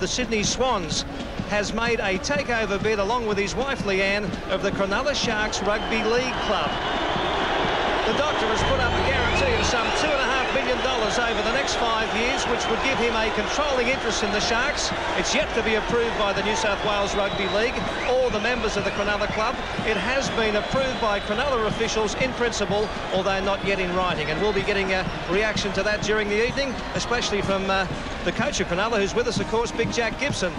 the Sydney Swans, has made a takeover bid along with his wife Leanne of the Cronulla Sharks Rugby League Club. The doctor has put up a guarantee of some $2.5 million over the next 5 years, which would give him a controlling interest in the Sharks. It's yet to be approved by the New South Wales Rugby League or the members of the Cronulla Club. It has been approved by Cronulla officials in principle, although not yet in writing. And we'll be getting a reaction to that during the evening, especially from the coach of Cronulla, who's with us, of course, Big Jack Gibson.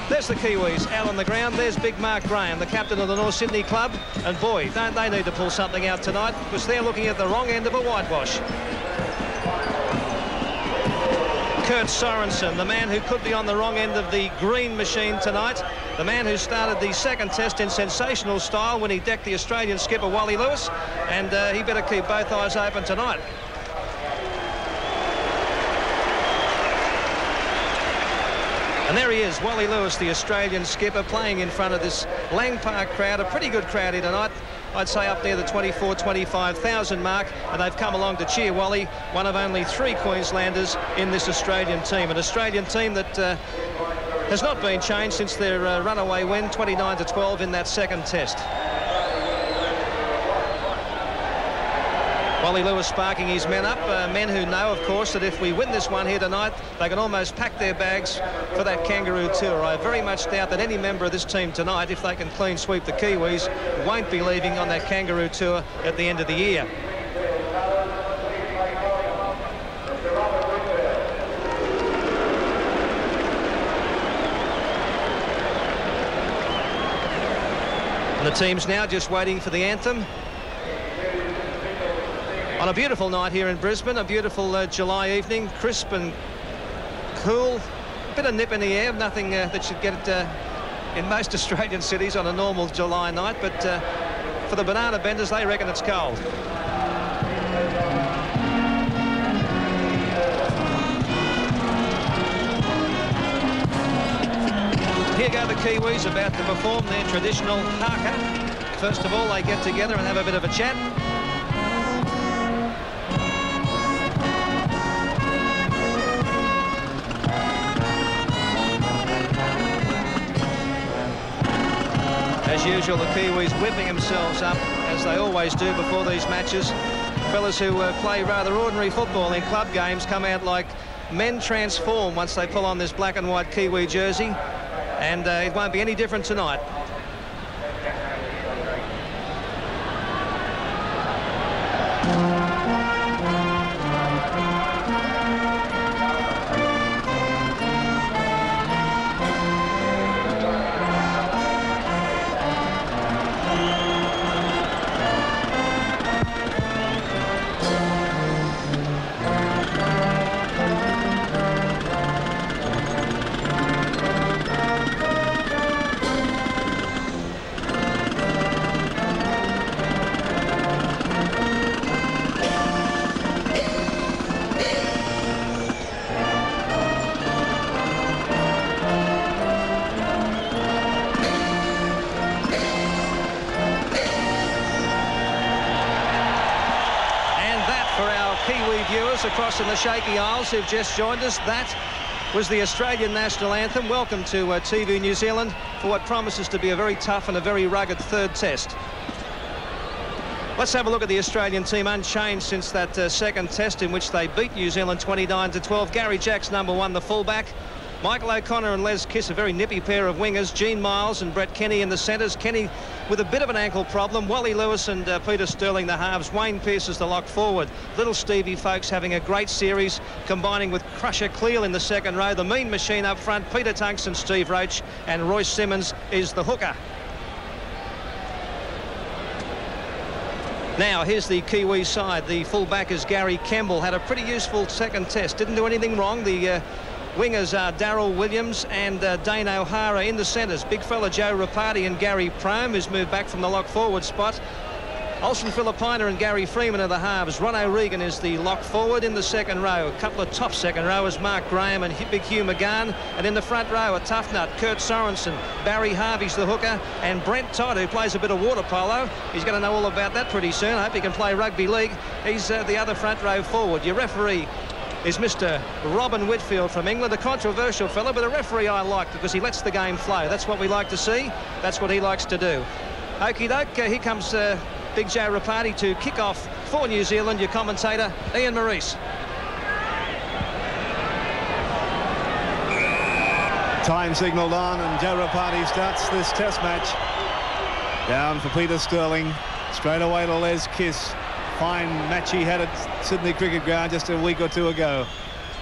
There's the Kiwis out on the ground. There's Big Mark Graham, the captain of the North Sydney club. And boy, don't they need to pull something out tonight, because they're looking at the wrong end of a whitewash. Kurt Sorensen, the man who could be on the wrong end of the green machine tonight, the man who started the second test in sensational style when he decked the Australian skipper Wally Lewis, and he better keep both eyes open tonight. And there he is, Wally Lewis, the Australian skipper, playing in front of this Lang Park crowd, a pretty good crowd here tonight. I'd say up there the 24,000-25,000 mark, and they've come along to cheer Wally, one of only 3 Queenslanders in this Australian team. An Australian team that has not been changed since their runaway win, 29-12 in that second test. Wally Lewis sparking his men up, men who know, of course, that if we win this one here tonight, they can almost pack their bags for that Kangaroo tour. I very much doubt that any member of this team tonight, if they can clean sweep the Kiwis, won't be leaving on that Kangaroo tour at the end of the year. And the team's now just waiting for the anthem. On a beautiful night here in Brisbane, a beautiful July evening, crisp and cool, a bit of nip in the air, nothing that should get in most Australian cities on a normal July night, but for the banana benders, they reckon it's cold. Here go the Kiwis about to perform their traditional haka. First of all, they get together and have a bit of a chat. As usual, the Kiwis whipping themselves up, as they always do before these matches. Fellas who play rather ordinary football in club games come out like men transform once they pull on this black and white Kiwi jersey, and it won't be any different tonight. Kiwi viewers across in the Shaky Isles who've just joined us, that was the Australian national anthem. Welcome to TV New Zealand for what promises to be a very tough and a very rugged third test. Let's have a look at the Australian team, unchanged since that second test in which they beat New Zealand 29-12. Gary Jack's number 1, the fullback. Michael O'Connor and Les Kiss, a very nippy pair of wingers. Gene Miles and Brett Kenny in the centres. Kenny with a bit of an ankle problem. Wally Lewis and Peter Sterling the halves. Wayne Pearce is the lock forward. Little Stevie Folks having a great series, combining with Crusher Cleal in the second row. The mean machine up front, Peter Tunks and Steve Roach. And Royce Simmons is the hooker. Now, here's the Kiwi side. The fullback is Gary Kemble. Had a pretty useful second test. Didn't do anything wrong. The wingers are Darryl Williams and Dane O'Hara in the centres. Big fella Joe Rapati and Gary Prome, who's moved back from the lock forward spot. Olsen Filipina and Gary Freeman are the halves. Ron O'Regan is the lock forward in the second row. A couple of top second rowers, Mark Graham and Big Hugh McGann. And in the front row, a tough nut, Kurt Sorensen. Barry Harvey's the hooker. And Brent Todd, who plays a bit of water polo. He's going to know all about that pretty soon. I hope he can play rugby league. He's the other front row forward. Your referee, is Mr. Robin Whitfield from England, a controversial fellow, but a referee I like because he lets the game flow. That's what we like to see. That's what he likes to do. Okie doke, here comes Big Joe Rapati to kick off for New Zealand, your commentator, Ian Maurice. Time signalled on, and Joe Rapati starts this test match. Down for Peter Sterling, straight away to Les Kiss. Fine match he had at Sydney Cricket Ground just a week or two ago.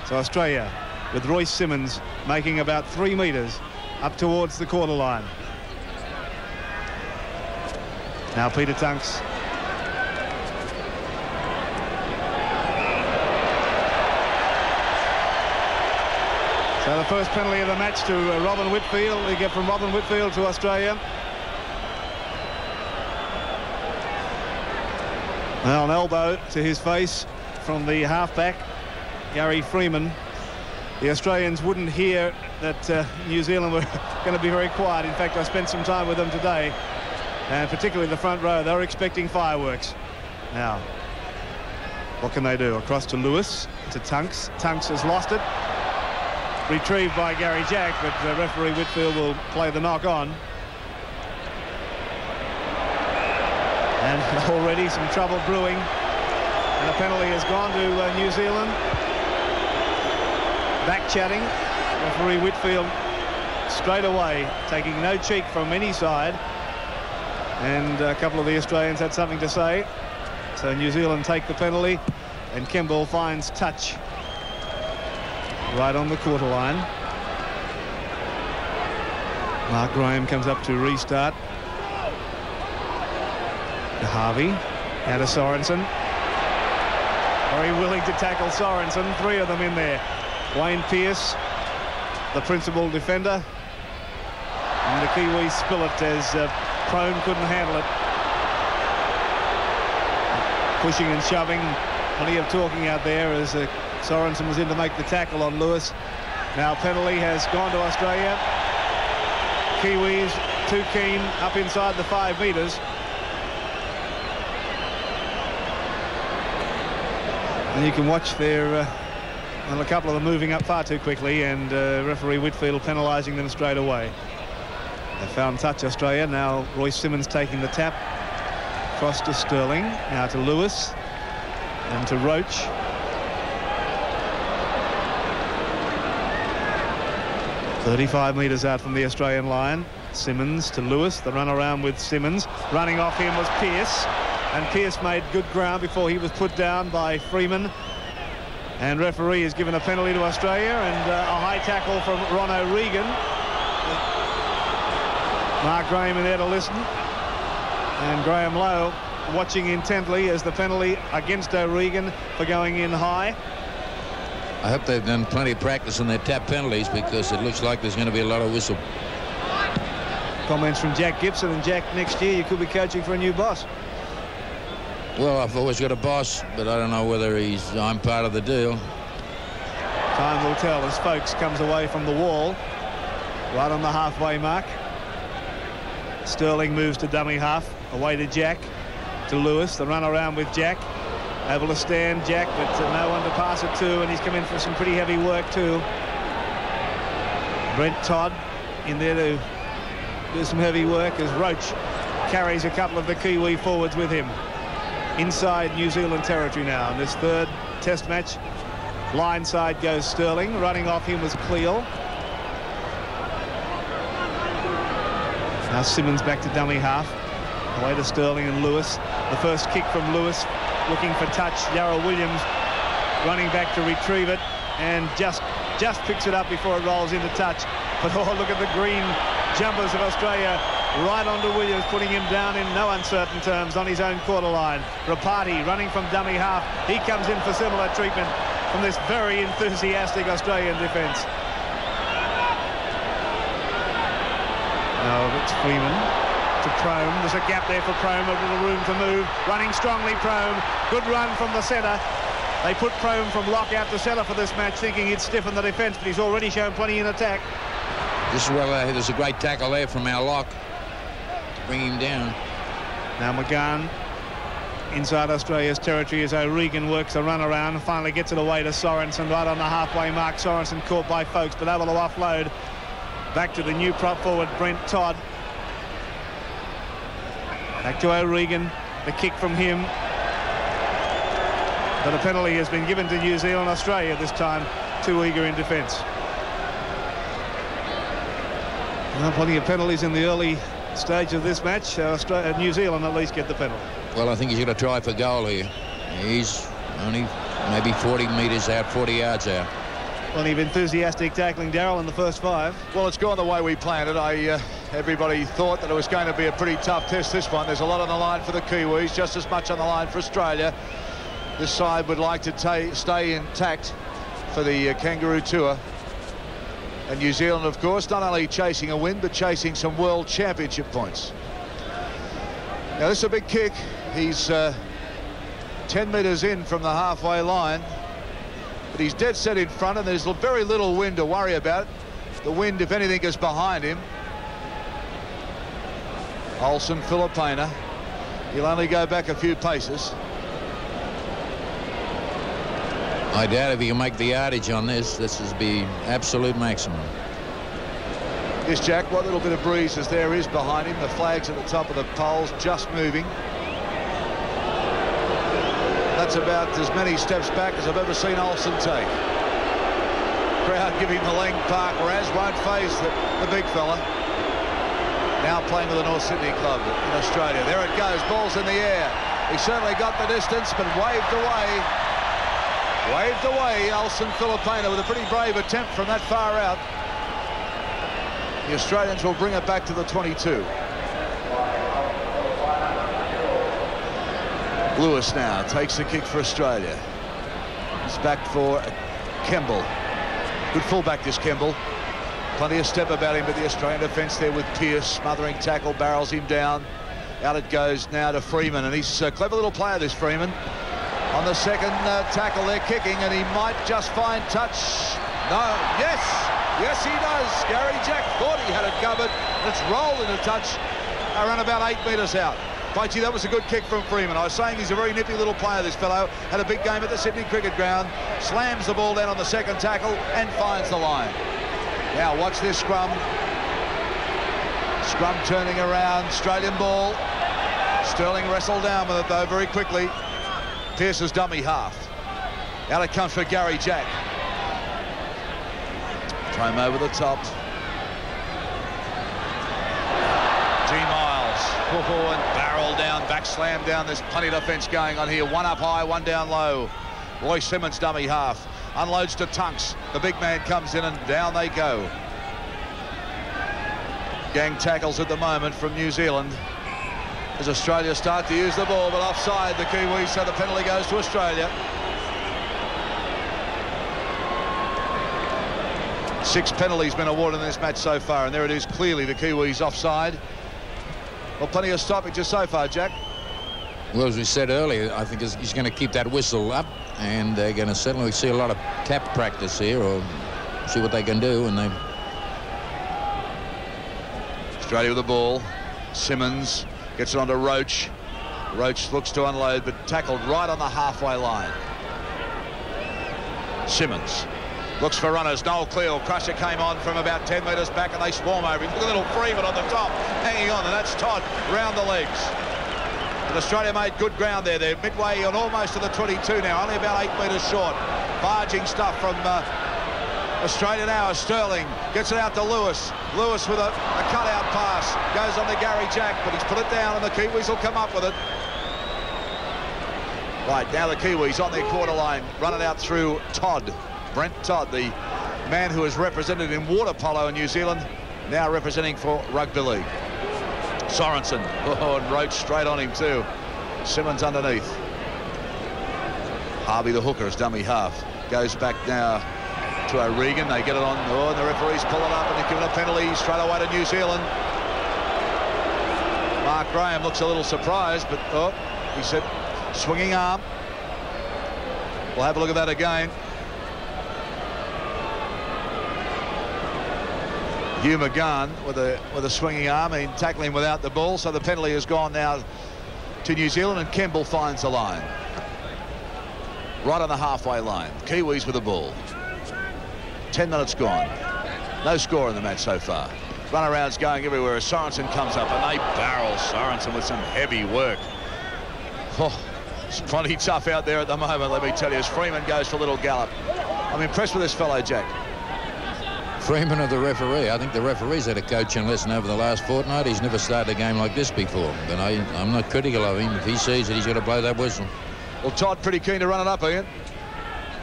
So Australia with Royce Simmons making about 3 metres up towards the quarter line. Now Peter Tunks. So the first penalty of the match to Robin Whitfield. We get from Robin Whitfield to Australia. Now an elbow to his face from the halfback, Gary Freeman. The Australians wouldn't hear that New Zealand were going to be very quiet. In fact, I spent some time with them today, and particularly the front row. They were expecting fireworks. Now, what can they do? Across to Lewis, to Tunks. Tunks has lost it. Retrieved by Gary Jack, but referee Whitfield will play the knock on. And already some trouble brewing, and a penalty has gone to New Zealand. Back chatting, referee Whitfield straight away, taking no cheek from any side, and a couple of the Australians had something to say. So New Zealand take the penalty, and Kemble finds touch right on the quarter line. Mark Graham comes up to restart. Harvey, out of Sorensen. Very willing to tackle Sorensen. 3 of them in there. Wayne Pearce, the principal defender. And the Kiwis spill it as Prone couldn't handle it. Pushing and shoving. Plenty of talking out there as Sorensen was in to make the tackle on Lewis. Now penalty has gone to Australia. Kiwis too keen up inside the 5 metres. And you can watch there, well, a couple of them moving up far too quickly, and referee Whitfield penalising them straight away. They found touch, Australia. Now Royce Simmons taking the tap. Across to Sterling, now to Lewis, and to Roach. "35 metres out from the Australian line. Simmons to Lewis. The run around with Simmons. Running off him was Pearce. And Pearce made good ground before he was put down by Freeman. And referee has given a penalty to Australia, and a high tackle from Ron O'Regan. Mark Graham in there to listen. And Graham Lowe watching intently as the penalty against O'Regan for going in high. I hope they've done plenty of practice on their tap penalties, because it looks like there's going to be a lot of whistle. Comments from Jack Gibson. And Jack, next year you could be coaching for a new boss. Well, I've always got a boss, but I don't know whether I'm part of the deal. Time will tell as Folkes comes away from the wall, right on the halfway mark. Sterling moves to dummy half, away to Jack, to Lewis. The run around with Jack. Able to stand Jack, but no one to pass it to, and he's come in for some pretty heavy work too. Brent Todd in there to do some heavy work as Roach carries a couple of the Kiwi forwards with him. Inside New Zealand territory now in this 3rd test match. Line side goes Sterling. Running off him was Cleal. Now Simmons back to dummy half. Away to Sterling and Lewis. The first kick from Lewis, looking for touch. Yarrell Williams running back to retrieve it, and just picks it up before it rolls into touch. But oh, look at the green jumpers of Australia. Right onto Williams, putting him down in no uncertain terms on his own quarter line. Rapati running from dummy half. He comes in for similar treatment from this very enthusiastic Australian defence. Now it's Freeman to Prome. There's a gap there for Prome, a little room to move. Running strongly, Prome. Good run from the centre. They put Prome from lock out to centre for this match, thinking he'd stiffen the defence, but he's already shown plenty in attack. Just well, there's a great tackle there from our lock. Bring him down. Now McGann inside Australia's territory as O'Regan works the run around and finally gets it away to Sorensen right on the halfway mark. Sorensen caught by Folkes, but able to offload back to the new prop forward, Brent Todd. Back to O'Regan, the kick from him. But a penalty has been given to New Zealand. Australia this time too eager in defence. Well, plenty of penalties in the early stage of this match. New Zealand at least get the penalty. Well, I think he's going to try for goal here. He's only maybe 40 metres out, 40 yards out. Plenty of enthusiastic tackling, Darryl, in the first 5. Well, it's gone the way we planned it. Everybody thought that it was going to be a pretty tough test, this one. There's a lot on the line for the Kiwis, just as much on the line for Australia. This side would like to stay intact for the Kangaroo Tour. And New Zealand, of course, not only chasing a win, but chasing some World Championship points. Now, this is a big kick. He's 10 metres in from the halfway line. But he's dead set in front, and there's very little wind to worry about. The wind, if anything, is behind him. Olsen, Filipina. He'll only go back a few paces. I doubt if he can make the yardage on this. This is be absolute maximum. Yes, Jack, what little bit of breeze is there is behind him. The flag's at the top of the poles, just moving. That's about as many steps back as I've ever seen Olsen take. Crowd giving the length. Park Raz won't phase the big fella. Now playing with the North Sydney club in Australia. There it goes, ball's in the air. He certainly got the distance, but waved away. Waved away, Olsen Filipina, with a pretty brave attempt from that far out. The Australians will bring it back to the 22. Lewis now takes the kick for Australia. It's back for Kemble. Good fullback, this Kemble. Plenty of step about him, but the Australian defence there with Pearce, smothering tackle, barrels him down. Out it goes now to Freeman, and he's a clever little player, this Freeman. On the second tackle, they're kicking, and he might just find touch. No, yes, yes he does. Gary Jack thought he had it covered, and it's rolled into touch around about 8 metres out. Boichi, that was a good kick from Freeman. I was saying he's a very nippy little player, this fellow. Had a big game at the Sydney Cricket Ground. Slams the ball down on the second tackle and finds the line. Now watch this scrum. Scrum turning around. Australian ball. Sterling wrestled down with it, though, very quickly. Pearce's dummy half. Out it comes for Gary Jack. Throw him over the top. And barrel down, back slam down. There's plenty of defence going on here. One up high, one down low. Roy Simmons, dummy half. Unloads to Tunks. The big man comes in and down they go. Gang tackles at the moment from New Zealand as Australia start to use the ball, but offside the Kiwis, so the penalty goes to Australia. 6 penalties been awarded in this match so far, and there it is, clearly the Kiwis offside. Well, plenty of stoppages so far, Jack. Well, as we said earlier, I think he's going to keep that whistle up, and they're going to certainly see a lot of tap practice here, or see what they can do. And they Australia with the ball. Simmons gets it onto Roach. Roach looks to unload, but tackled right on the halfway line. Simmons looks for runners. Noel Cleal. Crusher came on from about 10 metres back, and they swarm over him. Look at little Freeman on the top, hanging on, and that's Todd round the legs. And Australia made good ground there. They're midway on almost to the 22 now, only about 8 metres short. Barging stuff from Australia now. Sterling gets it out to Lewis. Lewis with a cut-out pass. Goes on to Gary Jack, but he's put it down, and the Kiwis will come up with it. Right, now the Kiwis on their quarter line, run it out through Todd. Brent Todd, the man who is represented in water polo in New Zealand, now representing for rugby league. Sorensen, and Roach straight on him too. Simmons underneath. Harvey the hooker is dummy half. Goes back now to O'Regan. They get it on. Oh, and the referees pull it up, and they're giving a penalty straight away to New Zealand. Mark Graham looks a little surprised, but he said swinging arm. We'll have a look at that again. Hugh McGann with a swinging arm and tackling without the ball, so the penalty has gone now to New Zealand, and Kemble finds the line. Right on the halfway line. Kiwis with the ball. 10 minutes gone. No score in the match so far. Runarounds going everywhere as Sorensen comes up, and they barrel Sorensen with some heavy work. Oh, it's plenty tough out there at the moment, let me tell you, as Freeman goes for a little gallop. I'm impressed with this fellow, Jack. Freeman or the referee? I think the referee's had a coaching lesson over the last fortnight. He's never started a game like this before. But I'm not critical of him. If he sees it, he's got to blow that whistle. Well, Todd pretty keen to run it up, Ian.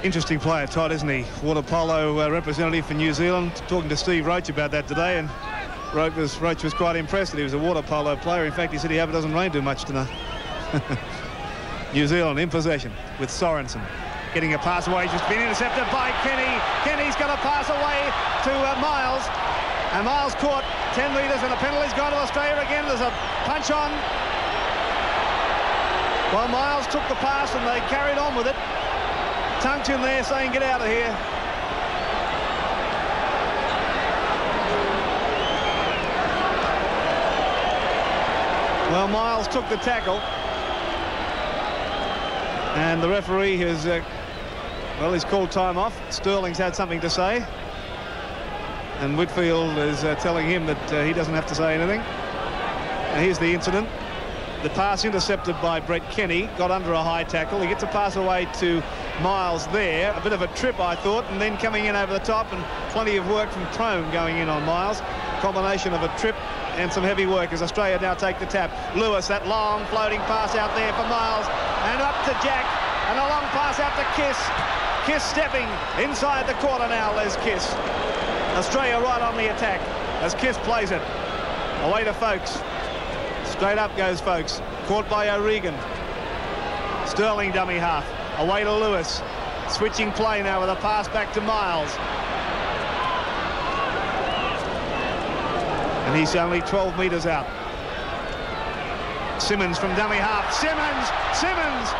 Interesting player, Todd, isn't he? Water polo representative for New Zealand. Talking to Steve Roach about that today, and Roach was quite impressed that he was a water polo player. In fact, he said he hope it doesn't rain too much tonight. New Zealand in possession with Sorensen. Getting a pass away, just been intercepted by Kenny. Kenny's got a pass away to Miles. And Miles caught 10 metres, and a penalty's gone to Australia again. There's a punch on. Well, Miles took the pass and they carried on with it. Tunk's in there saying, get out of here. Well, Miles took the tackle. And the referee has, well, he's called time off. Sterling's had something to say. And Whitfield is telling him that he doesn't have to say anything. Now, here's the incident. The pass intercepted by Brett Kenny, got under a high tackle. He gets a pass away to Miles there. A bit of a trip, I thought, and then coming in over the top, and plenty of work from Crone going in on Miles. Combination of a trip and some heavy work as Australia now take the tap. Lewis, that long floating pass out there for Miles, and up to Jack, and a long pass out to Kiss. Kiss stepping inside the quarter now, Les Kiss. Australia right on the attack as Kiss plays it. Away to Folkes. Straight up goes Folkes. Caught by O'Regan. Sterling dummy half. Away to Lewis. Switching play now with a pass back to Miles. And he's only 12 metres out. Simmons from dummy half. Simmons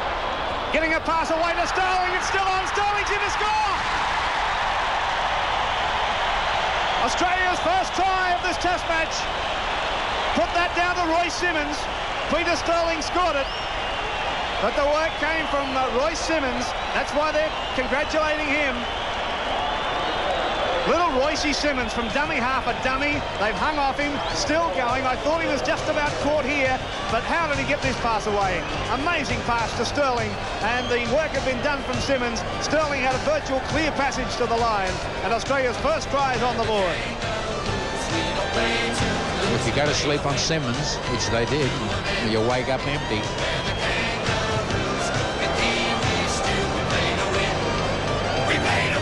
getting a pass away to Sterling. It's still on. Sterling's in to score. Australia's first try of this test match. Put that down to Royce Simmons. Peter Sterling scored it. But the work came from Royce Simmons. That's why they're congratulating him. Little Roycey Simmons from dummy half, a dummy. They've hung off him, still going. I thought he was just about caught here, but how did he get this pass away? Amazing pass to Sterling, and the work had been done from Simmons. Sterling had a virtual clear passage to the line, and Australia's first try is on the board. If you go to sleep on Simmons, which they did, you wake up empty.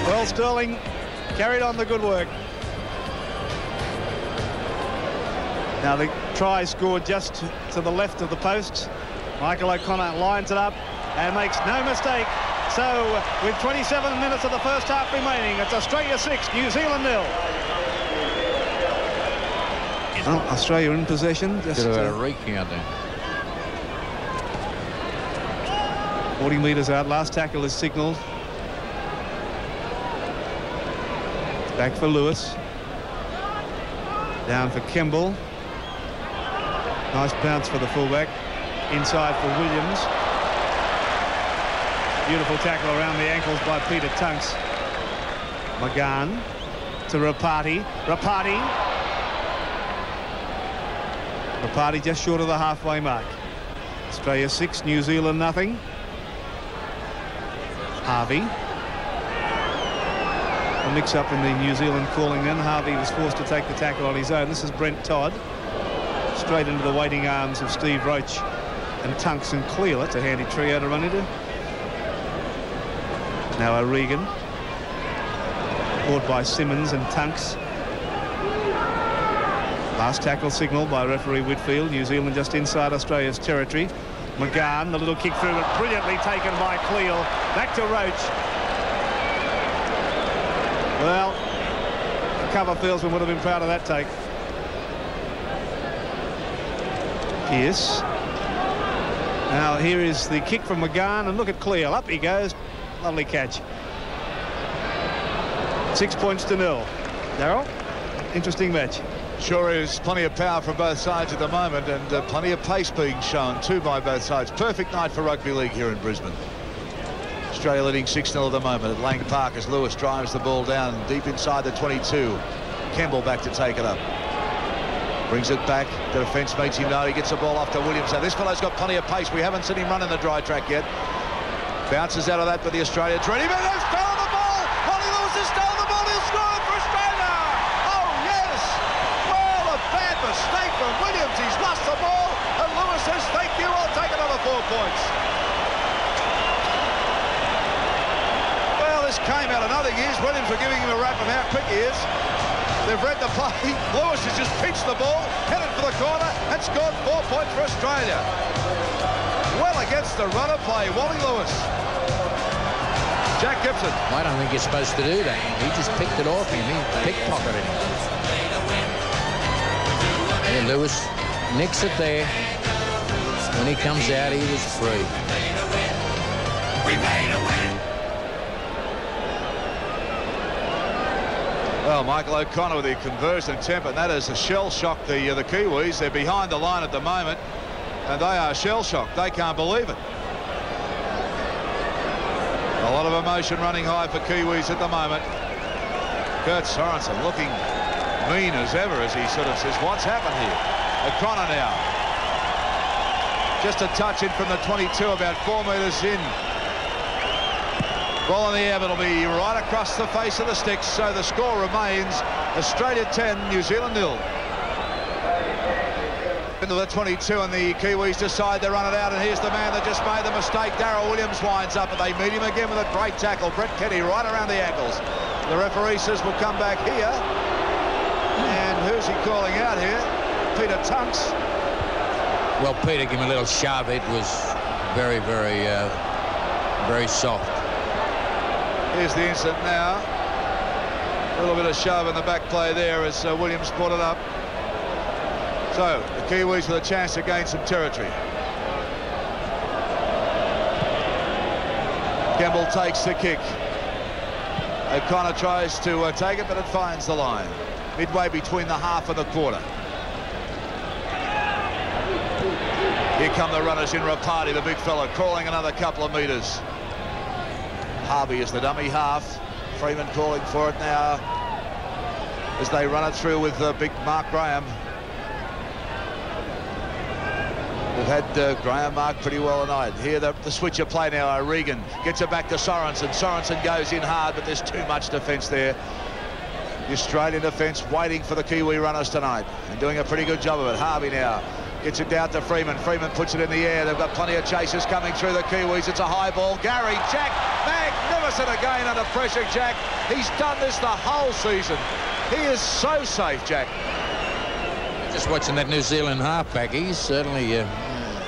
Well, Sterling carried on the good work. Now the try scored just to the left of the post. Michael O'Connor lines it up and makes no mistake. So with 27 minutes of the first half remaining, it's Australia 6, New Zealand 0. Oh, Australia in possession. Just a reeking out there. 40 metres out. Last tackle is signalled. Back for Lewis. Down for Kemble. Nice bounce for the fullback. Inside for Williams. Beautiful tackle around the ankles by Peter Tunks. McGann to Rapati. Rapati just short of the halfway mark. Australia 6, New Zealand nothing. Harvey. A mix-up in the New Zealand calling in. Harvey was forced to take the tackle on his own. This is Brent Todd. Straight into the waiting arms of Steve Roach and Tunks and Cleal. It's a handy trio to run into. Now O'Regan. Caught by Simmons and Tunks. Last tackle signal by referee Whitfield. New Zealand just inside Australia's territory. McGann, the little kick through it, brilliantly taken by Cleal. Back to Roach. Well, the cover fieldsman would have been proud of that take. Pierce. Now here is the kick from McGann, and look at Cleal. Up he goes. Lovely catch. 6 points to 0. Darryl, interesting match. Sure is. Plenty of power from both sides at the moment, and plenty of pace being shown too by both sides. Perfect night for rugby league here in Brisbane. Australia leading 6-0 at the moment at Lang Park as Lewis drives the ball down deep inside the 22. Campbell back to take it up. Brings it back. The defence makes him know. He gets the ball off to Williams. Now this fellow's got plenty of pace. We haven't seen him run in the dry track yet. Bounces out of that, but the Australians ready. But they've stolen the ball. Wally Lewis has stolen the ball. He'll score it for Australia. Oh yes. Well, a bad mistake from Williams. He's lost the ball, and Lewis says, "Thank you. I'll take another 4 points." Well, this came out in other years. Williams were giving him a rap of how quick he is. They've read the play. Lewis has just pitched the ball, headed for the corner, and scored 4 points for Australia. Well against the runner play, Wally Lewis. Jack Gibson. I don't think you're supposed to do that. He just picked it off him. He pickpocketed him. Yeah, Lewis nicks it there. When he comes out, he was free. We made a win. Well, Michael O'Connor with the conversion attempt, and that is a shell-shocked the Kiwis. They're behind the line at the moment, and they are shell-shocked. They can't believe it. A lot of emotion running high for Kiwis at the moment. Kurt Sorensen looking mean as ever as he sort of says, "What's happened here?" O'Connor now. Just a touch in from the 22, about 4 metres in. Ball in the air, but it'll be right across the face of the sticks, so the score remains Australia 10, New Zealand 0. Into the 22, and the Kiwis decide to run it out, and here's the man that just made the mistake. Darryl Williams winds up, and they meet him again with a great tackle. Brett Kenny right around the ankles. The referee says we'll come back here, and who's he calling out here? Peter Tunks. Well, Peter gave him a little shove. It was very, very, very soft. Here's the incident now. A little bit of shove in the back play there as Williams brought it up. So the Kiwis with a chance to gain some territory. Campbell takes the kick. O'Connor tries to take it, but it finds the line. Midway between the half and the quarter. Here come the runners in Rapati, the big fella, crawling another couple of metres. Harvey is the dummy half. Freeman calling for it now as they run it through with big Mark Graham. We've had Graham marked pretty well tonight. Here the switcher play now. Regan gets it back to Sorensen. Sorensen goes in hard, but there's too much defence there. The Australian defence waiting for the Kiwi runners tonight and doing a pretty good job of it. Harvey now gets it down to Freeman. Freeman puts it in the air. They've got plenty of chasers coming through the Kiwis. It's a high ball. Gary Jack, magnificent again under pressure, Jack. He's done this the whole season. He is so safe, Jack. Just watching that New Zealand halfback, he's certainly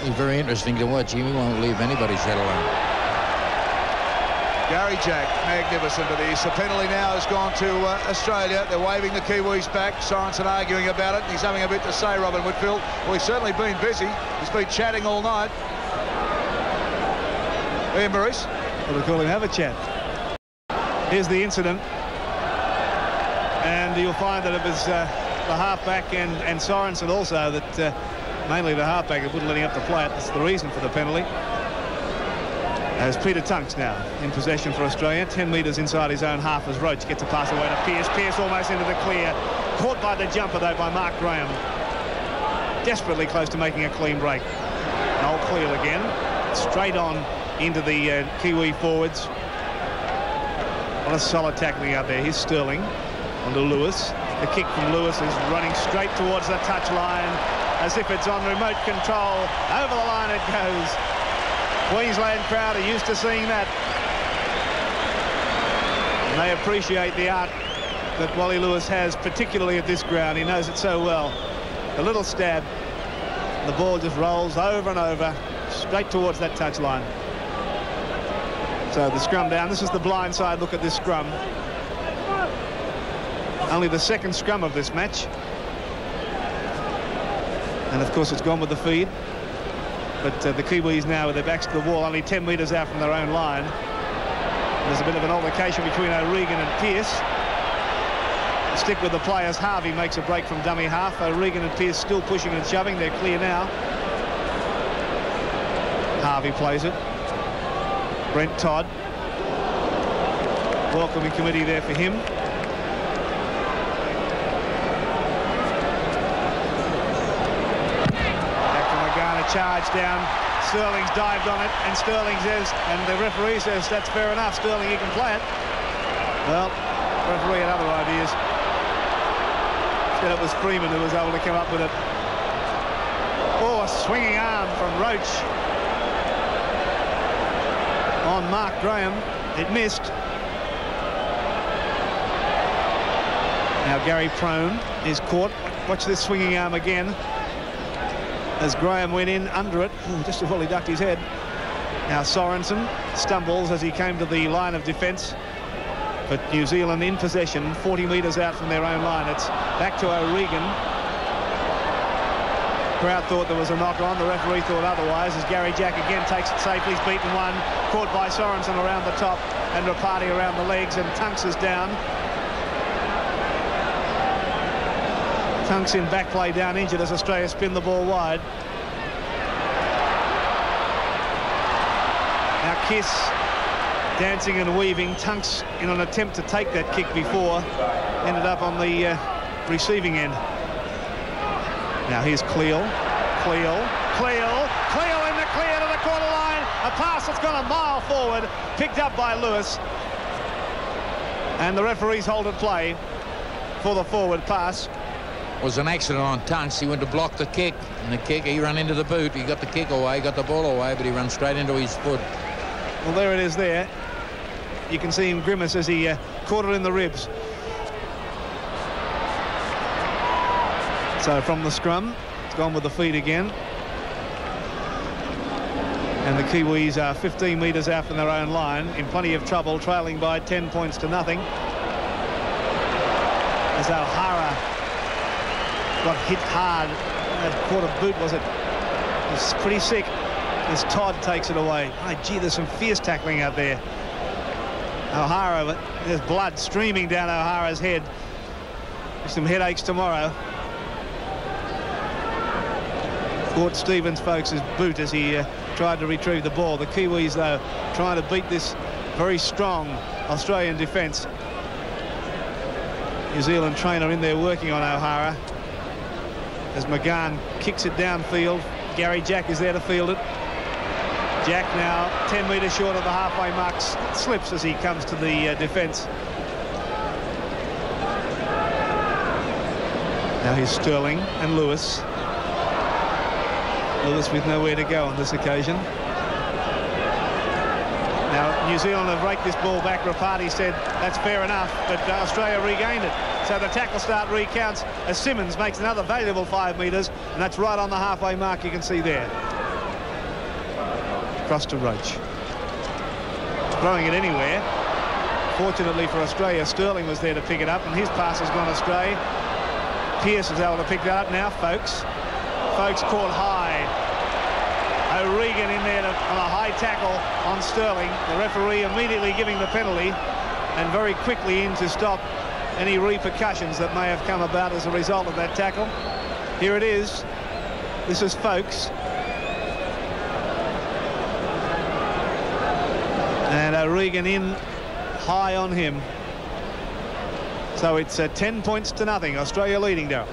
he's very interesting to watch. He won't leave anybody's head alone. Gary Jack, magnificent to these. The penalty now has gone to Australia. They're waving the Kiwis back. Sorensen arguing about it. He's having a bit to say, Robin Whitfield. Well, he's certainly been busy. He's been chatting all night. Ian Maurice. Well, we'll call him have a chat. Here's the incident. And you'll find that it was the halfback and Sorensen also that mainly the halfback that wouldn't let him up to play it. That's the reason for the penalty. As Peter Tunks now in possession for Australia, 10 metres inside his own half as Roach gets a pass away to Pearce. Pearce almost into the clear. Caught by the jumper, though, by Mark Graham. Desperately close to making a clean break. Noel Cleal again. Straight on into the Kiwi forwards. What a solid tackling out there. Here's Sterling onto Lewis. The kick from Lewis is running straight towards the touch line as if it's on remote control. Over the line it goes. Queensland crowd are used to seeing that. And they appreciate the art that Wally Lewis has, particularly at this ground. He knows it so well. A little stab. The ball just rolls over and over, straight towards that touch line. So the scrum down. This is the blind side look at this scrum. Only the second scrum of this match. And of course it's gone with the feed. But the Kiwis now with their backs to the wall, only 10 metres out from their own line. There's a bit of an altercation between O'Regan and Pearce. stick with the players. Harvey makes a break from dummy half. O'Regan and Pearce still pushing and shoving. They're clear now. Harvey plays it. Brent Todd. Welcoming committee there for him. Back to Magana, charge down. Sterling's dived on it, and Sterling says, and the referee says, that's fair enough, Sterling, you can play it. Well, the referee had other ideas. Said it was Freeman who was able to come up with it. Oh, a swinging arm from Roach on Mark Graham. It missed. Now Gary Prone is caught. Watch this swinging arm again as Graham went in under it. Ooh, just before he ducked his head. Now Sorensen stumbles as he came to the line of defence. But New Zealand in possession, 40 metres out from their own line. It's back to O'Regan. Crowd thought there was a knock on. The referee thought otherwise as Gary Jack again takes it safely. He's beaten one. Caught by Sorensen around the top and Rapati around the legs, and Tunks is down. Tunks in back play down injured as Australia spin the ball wide. Now Kiss dancing and weaving. Tunks in an attempt to take that kick before ended up on the receiving end. Now here's Cleal in the clear to the corner line. A pass that's gone a mile forward, picked up by Lewis, and the referees hold at play for the forward pass. Was an accident on Tunks. He went to block the kick, and the kick, he ran into the boot. He got the kick away, got the ball away, but he ran straight into his foot. Well, there it is there. You can see him grimace as he caught it in the ribs. So from the scrum, it's gone with the feet again. And the Kiwis are 15 metres out from their own line, in plenty of trouble, trailing by 10 points to nothing. As O'Hara got hit hard, caught a boot, was it? It was pretty sick as Todd takes it away. Oh, gee, there's some fierce tackling out there. O'Hara, there's blood streaming down O'Hara's head. Some headaches tomorrow. Caught Stevens folks' boot as he tried to retrieve the ball. The Kiwis, though, trying to beat this very strong Australian defence. New Zealand trainer in there working on O'Hara as McGahn kicks it downfield. Gary Jack is there to field it. Jack now 10 metres short of the halfway mark, slips as he comes to the defence. Now here's Sterling and Lewis. Lewis with nowhere to go on this occasion. Now New Zealand have raked this ball back. Rapati said that's fair enough, but Australia regained it. So the tackle start recounts as Simmons makes another valuable 5 metres, and that's right on the halfway mark, you can see there. Across to Roach. Throwing it anywhere. Fortunately for Australia, Sterling was there to pick it up, and his pass has gone astray. Pearce is able to pick that up now. Folks caught high. O'Regan in there on a high tackle on Sterling. The referee immediately giving the penalty and very quickly in to stop any repercussions that may have come about as a result of that tackle. Here it is. This is Folks. And O'Regan in high on him. So it's 10 points to nothing. Australia leading, Darryl.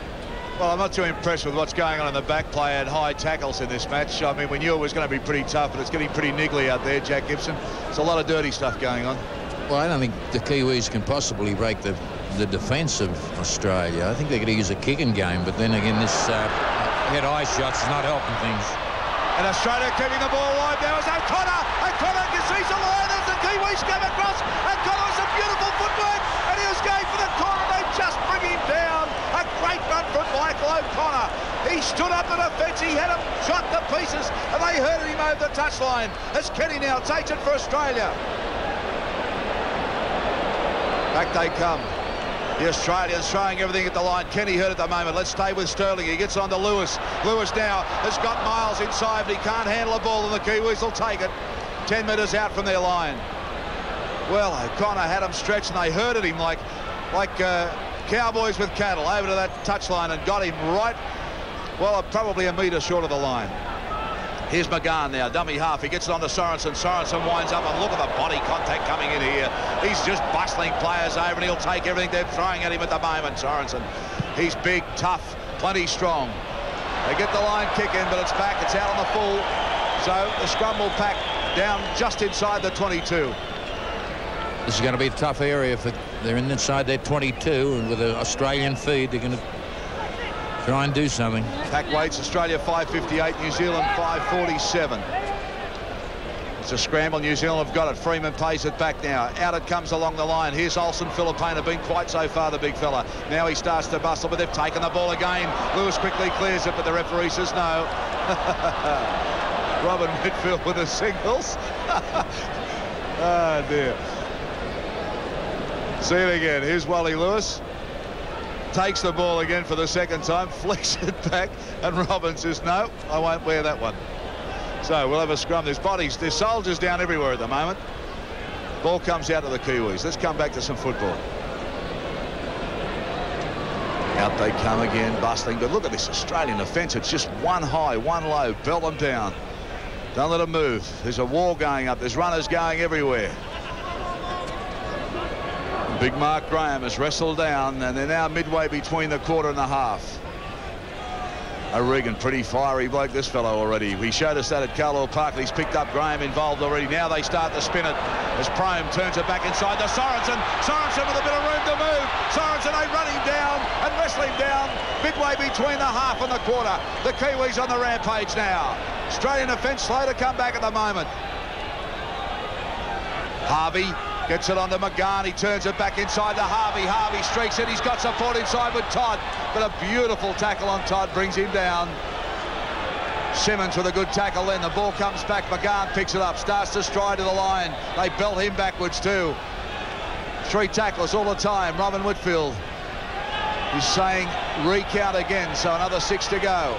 Well, I'm not too impressed with what's going on in the back play and high tackles in this match. I mean, we knew it was going to be pretty tough, but it's getting pretty niggly out there, Jack Gibson. There's a lot of dirty stuff going on. Well, I don't think the Kiwis can possibly break the defence of Australia. I think they're going to use a kicking game, but then again, this head-eye shots is not helping things. And Australia keeping the ball wide. There is O'Connor. O'Connor sees a line as the Kiwis come across. O'Connor's a beautiful footwork, and he was going for the corner. They just bring him down. A great run from Michael O'Connor. He stood up the defence. He had him shot to pieces, and they herded him over the touchline as Kenny now takes it for Australia. Back they come. The Australians throwing everything at the line. Kenny hurt at the moment. Let's stay with Sterling. He gets on to Lewis. Lewis now has got Miles inside, but he can't handle the ball, and the Kiwis will take it. 10 metres out from their line. Well, O'Connor had him stretched, and they herded him like Cowboys with cattle over to that touchline and got him right, well, probably a metre short of the line. Here's McGahn now, dummy half. He gets it on to Sorensen. Sorensen winds up, and look at the body contact coming in here. He's just bustling players over, and he'll take everything they're throwing at him at the moment, Sorensen. He's big, tough, plenty strong. They get the line kick in, but it's back. It's out on the full. So the scrum will pack down just inside the 22. This is going to be a tough area if they're inside their 22, and with an Australian feed, they're going to try and do something. Pack weights, Australia 5.58, New Zealand 5.47. It's a scramble. New Zealand have got it. Freeman pays it back now. Out it comes along the line. Here's Olsen. Filipina been quite so far, the big fella. Now he starts to bustle, but they've taken the ball again. Lewis quickly clears it, but the referee says no. Robin Whitfield with the signals. Oh, dear. See it again. Here's Wally Lewis. Takes the ball again for the second time, flicks it back, and Robin says, no, I won't wear that one. So we'll have a scrum. There's soldiers down everywhere at the moment. Ball comes out to the Kiwis. Let's come back to some football. Out they come again, bustling. But look at this Australian offence. It's just one high, one low. Belt them down. Don't let them move. There's a wall going up. There's runners going everywhere. Big Mark Graham has wrestled down, and they're now midway between the quarter and the half. O'Regan, pretty fiery bloke, this fellow already. We showed us that at Carlisle Park. He's picked up Graham involved already. Now they start to spin it as Prome turns it back inside to Sorensen. Sorensen with a bit of room to move. Sorensen, they run him down and wrestle him down midway between the half and the quarter. The Kiwis on the rampage now. Australian offence slow to come back at the moment. Harvey gets it on to McGahn. He turns it back inside to Harvey. Harvey streaks it. He's got support inside with Todd. But a beautiful tackle on Todd brings him down. Simmons with a good tackle then. The ball comes back. McGahn picks it up. Starts to stride to the line. They belt him backwards too. 3 tackles all the time. Robin Whitfield is saying recount again. So another 6 to go.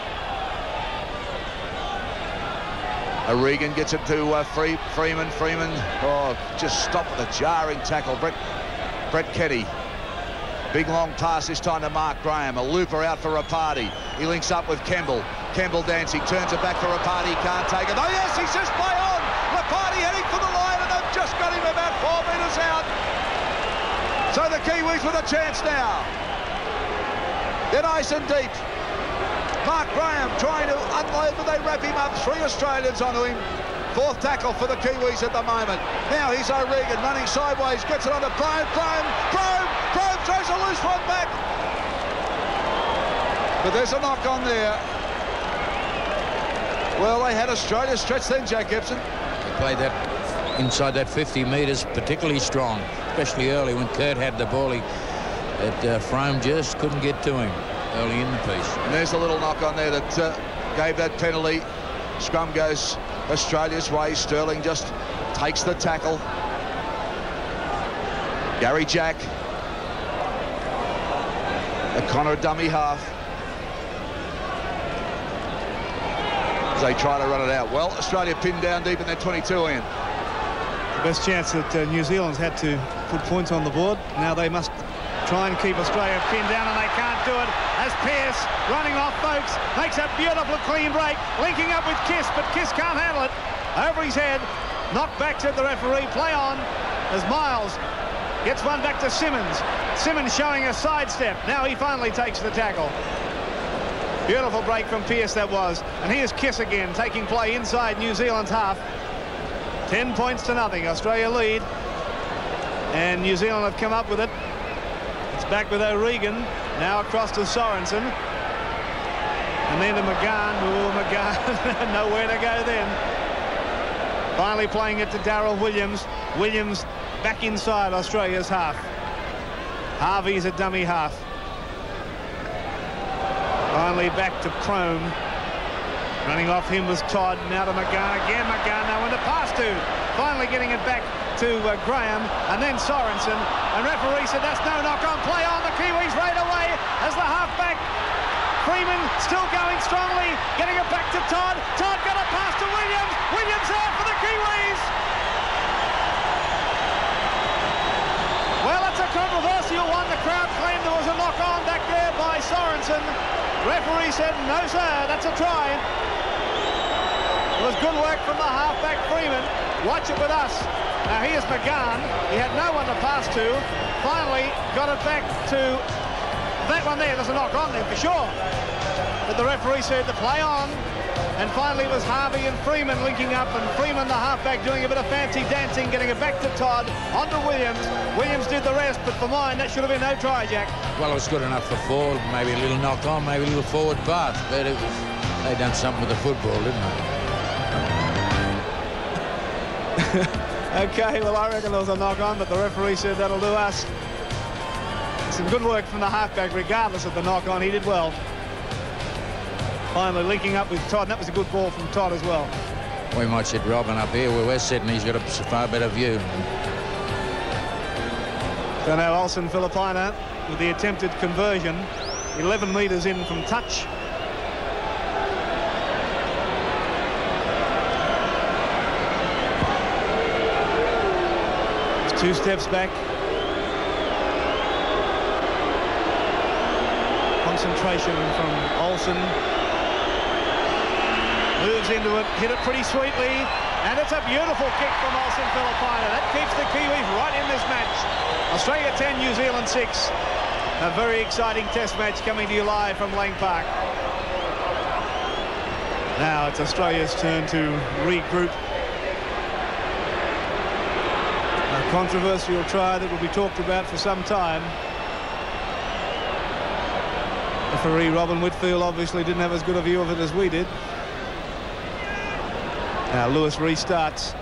O'Regan gets it to Freeman. Freeman, oh, just stopped with a jarring tackle. Brett Kenny. Big long pass this time to Mark Graham. A looper out for Rapati. He links up with Kemble. Kemble dancing, turns it back for Rapati. He can't take it. Oh, yes, he's just play on. Rapati heading for the line, and they've just got him about 4 metres out. So the Kiwis with a chance now. They're nice and deep. Mark Graham trying to unload, but they wrap him up. 3 Australians onto him. 4th tackle for the Kiwis at the moment. Now he's O'Regan running sideways, gets it onto Prome. Prome throws a loose one back. But there's a knock on there. Well, they had Australia stretch then, Jack Gibson. They played that inside that 50 metres particularly strong, especially early when Kurt had the ball. Frome just couldn't get to him early in the piece. And there's a little knock on there that gave that penalty. Scrum goes Australia's way. Sterling just takes the tackle. Gary Jack. O'Connor dummy half. As they try to run it out. Well, Australia pinned down deep in their 22 in. The best chance that New Zealand's had to put points on the board. Now they must try and keep Australia pinned down, and they can't do it as Pearce, running off folks, makes a beautiful clean break, linking up with Kiss, but Kiss can't handle it. Over his head, knocked back to the referee, play on, as Miles gets one back to Simmons. Simmons showing a sidestep. Now he finally takes the tackle. Beautiful break from Pearce that was. And here's Kiss again, taking play inside New Zealand's half. 10 points to nothing. Australia lead. And New Zealand have come up with it. It's back with O'Regan. Now across to Sorensen. And then to McGahn. Ooh, McGahn. Nowhere to go then. Finally playing it to Darryl Williams. Williams back inside Australia's half. Harvey's a dummy half. Finally back to Prome. Running off him was Todd. Now to McGahn again. McGahn now in the pass to. Finally getting it back to Graham. And then Sorensen. And referee said that's no knock on. Play on. The Kiwis right away as the halfback. Freeman still going strongly. Getting it back to Todd. Todd got a pass to Williams. Williams out for the Kiwis. Well, it's a controversial one. The crowd claimed there was a knock-on back there by Sorensen. Referee said, no, sir, that's a try. It was good work from the halfback Freeman. Watch it with us. Now here's McGann. He had no one to pass to. Finally got it back to that one there. There's a knock on there for sure. But the referee said to play on. And finally it was Harvey and Freeman linking up, and Freeman, the halfback, doing a bit of fancy dancing, getting it back to Todd, onto Williams. Williams did the rest, but for mine, that should have been no try, Jack. Well, it was good enough for four. Maybe a little knock on, maybe a little forward pass. But it was, they done something with the football, didn't they? Okay, well, I reckon there was a knock on, but the referee said that'll do us. Some good work from the halfback, regardless of the knock on. He did well. Finally linking up with Todd, and that was a good ball from Todd as well. We might sit Robin up here where we're sitting. He's got a far better view. So now Olsen Filipina with the attempted conversion, 11 metres in from touch. It's 2 steps back. Concentration from Olsen. Moves into it, hit it pretty sweetly, and it's a beautiful kick from Olsen Filipina. That keeps the Kiwis right in this match. Australia 10, New Zealand 6. A very exciting test match coming to you live from Lang Park. Now it's Australia's turn to regroup. A controversial try that will be talked about for some time. Referee Robin Whitfield obviously didn't have as good a view of it as we did. Now Lewis restarts.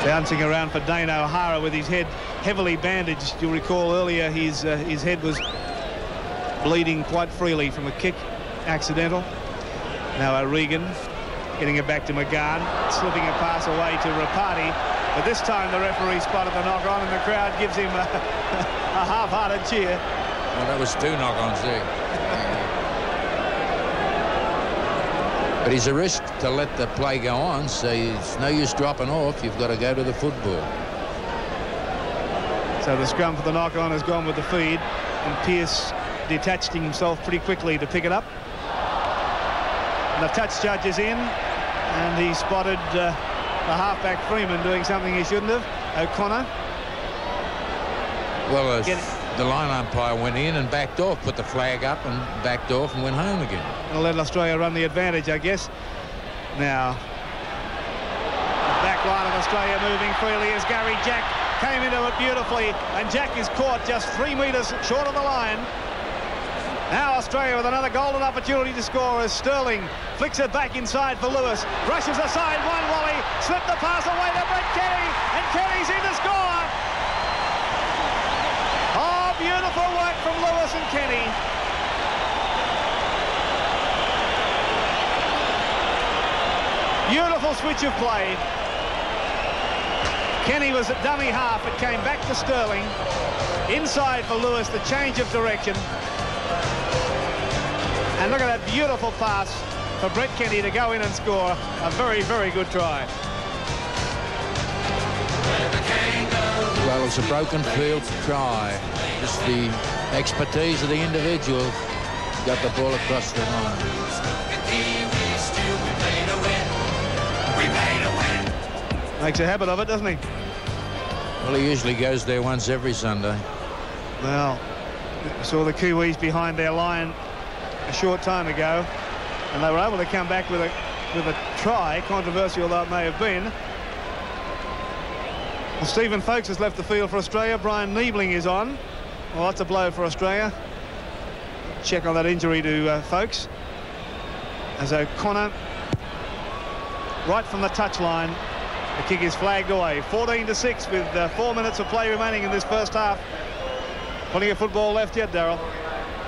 Bouncing around for Dane O'Hara with his head heavily bandaged. You'll recall earlier his head was bleeding quite freely from a kick, accidental. Now O'Regan getting it back to McGann, slipping a pass away to Rapati. But this time the referee spotted the knock-on, and the crowd gives him a half-hearted cheer. Well, that was 2 knock-ons there. But he's a risk to let the play go on, so it's no use dropping off. You've got to go to the football. So the scrum for the knock-on has gone with the feed, and Pearce detached himself pretty quickly to pick it up. And the touch judge is in, and he spotted the halfback Freeman doing something he shouldn't have. O'Connor. Well, the line umpire went in and backed off, put the flag up and backed off and went home again. I'll let Australia run the advantage, I guess. Now, the back line of Australia moving freely as Gary Jack came into it beautifully, and Jack is caught just 3 metres short of the line. Now Australia with another golden opportunity to score as Sterling flicks it back inside for Lewis. Rushes aside one volley, slipped the pass away to Brett Kenny, and Kenny's in to score. Oh, beautiful work from Lewis and Kenny. Beautiful switch of play. Kenny was at dummy half. It came back to Sterling. Inside for Lewis, the change of direction. And look at that beautiful pass for Brett Kenny to go in and score. A very, very good try. Well, it's a broken field try. Just the expertise of the individual got the ball across the line. Makes a habit of it, doesn't he? Well, he usually goes there once every Sunday. Well, we saw the Kiwis behind their line a short time ago, and they were able to come back with a try, controversial though it may have been. Well, Stephen Folkes has left the field for Australia. Brian Niebling is on. Well, that's a blow for Australia. Check on that injury to Folkes. As O'Connor, right from the touchline, the kick is flagged away. 14-6 with 4 minutes of play remaining in this first half. Plenty of football left yet, Darryl.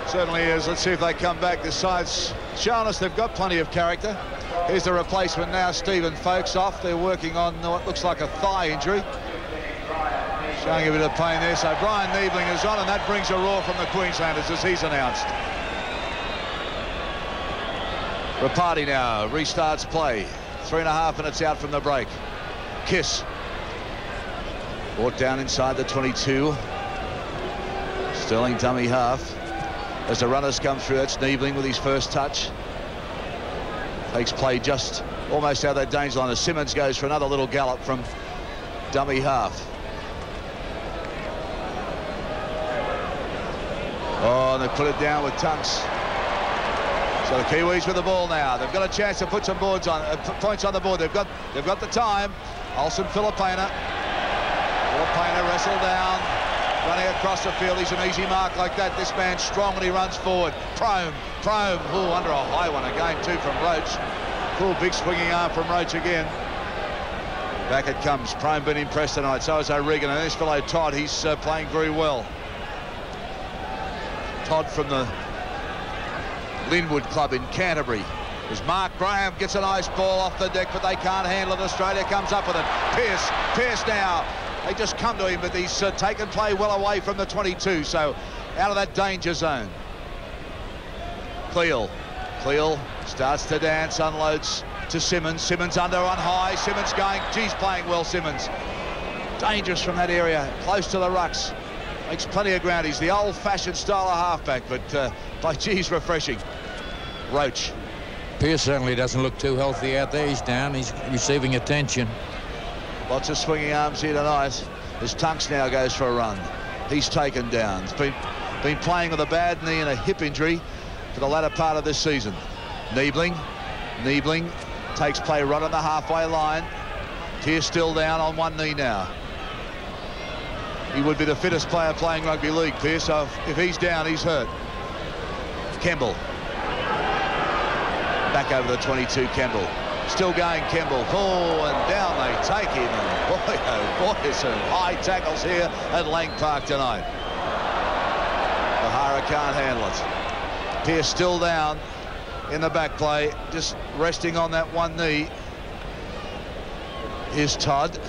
Certainly is. Let's see if they come back. This side's shown us they've got plenty of character. Here's the replacement now, Stephen Folkes off. They're working on what looks like a thigh injury. Showing a bit of pain there. So Brian Niebling is on, and that brings a roar from the Queenslanders as he's announced. Rapati now restarts play. 3.5 minutes out from the break. Kiss. Brought down inside the 22. Sterling dummy half. As the runners come through, that's Niebling with his first touch. Takes play just almost out of that danger line as Simmons goes for another little gallop from dummy half. Oh, and they put it down with Tunks. So the Kiwis with the ball now. They've got a chance to put some points on the board. They've got the time. Olsen Filipina. Filipina wrestled down, running across the field. He's an easy mark like that. This man's strong when he runs forward. Prome. Oh, under a high one again too from Roach. Cool big swinging arm from Roach again. Back it comes. Prome been impressed tonight. So is O'Regan, and this fellow Todd. He's playing very well. Todd from the Linwood Club in Canterbury. As Mark Graham gets a nice ball off the deck, but they can't handle it. Australia comes up with it. Pearce now. They just come to him, but he's taken play well away from the 22, so out of that danger zone. Cleal starts to dance, unloads to Simmons. Simmons under on high. Simmons going. Geez, playing well, Simmons. Dangerous from that area, close to the rucks. Makes plenty of ground. He's the old-fashioned style of halfback, but by geez, refreshing. Roach. Pearce certainly doesn't look too healthy out there. He's down. He's receiving attention. Lots of swinging arms here tonight as Tunks now goes for a run. He's taken down. He's been playing with a bad knee and a hip injury for the latter part of this season. Niebling takes play right on the halfway line. Pearce still down on one knee now. He would be the fittest player playing rugby league, Pearce, so if he's down, he's hurt. Kemble. Back over the 22, Kemble. Still going, Kemble. Oh, and down they take him. And boy, oh boy, some high tackles here at Lang Park tonight. O'Hara can't handle it. Pearce still down in the back play, just resting on that one knee. Here's Todd.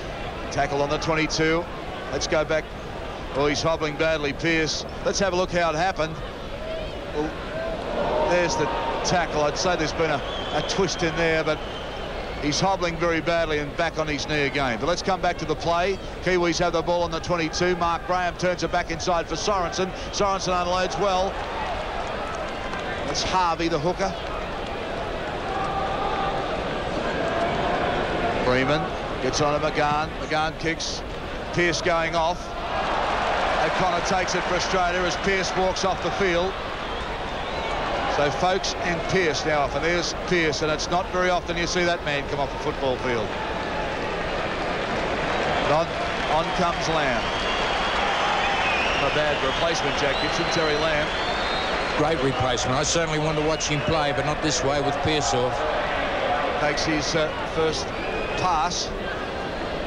Tackle on the 22. Let's go back. Oh, he's hobbling badly, Pearce. Let's have a look how it happened. Well, there's the tackle. I'd say there's been a twist in there, but he's hobbling very badly and back on his knee again. But let's come back to the play. Kiwis have the ball on the 22. Mark Graham turns it back inside for Sorensen. Sorensen unloads well. That's Harvey, the hooker. Freeman gets on to McGahn. McGahn kicks. Pearce going off. O'Connor takes it for Australia as Pearce walks off the field. So Folkes and Pearce now off, and there's Pearce, and it's not very often you see that man come off a football field. On comes Lamb. Not a bad replacement, Jack Gibson. Terry Lamb. Great replacement. I certainly want to watch him play, but not this way with Pearce off. Takes his first pass.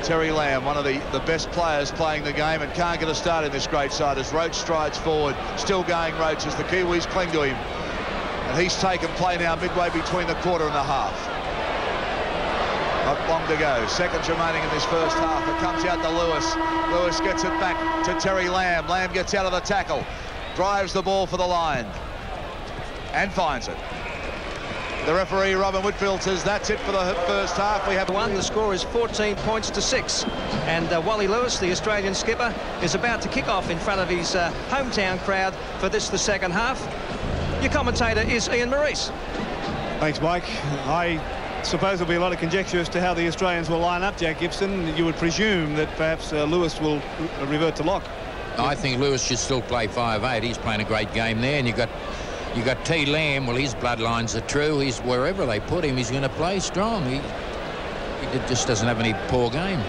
Terry Lamb, one of the best players playing the game, and can't get a start in this great side as Roach strides forward. Still going, Roach, as the Kiwis cling to him. And he's taken play now midway between the quarter and the half. Not long to go. Seconds remaining in this first half. It comes out to Lewis. Lewis gets it back to Terry Lamb. Lamb gets out of the tackle. Drives the ball for the line. And finds it. The referee, Robin Whitfield, says that's it for the first half. We have one. The score is 14 points to 6. And Wally Lewis, the Australian skipper, is about to kick off in front of his hometown crowd for this, the second half. Your commentator is Ian Maurice. Thanks, Mike. I suppose there'll be a lot of conjecture as to how the Australians will line up, Jack Gibson. You would presume that perhaps Lewis will revert to lock. I think Lewis should still play 5'8". He's playing a great game there, and you got T. Lamb. Well, his bloodlines are true. He's wherever they put him, he's going to play strong. He just doesn't have any poor games.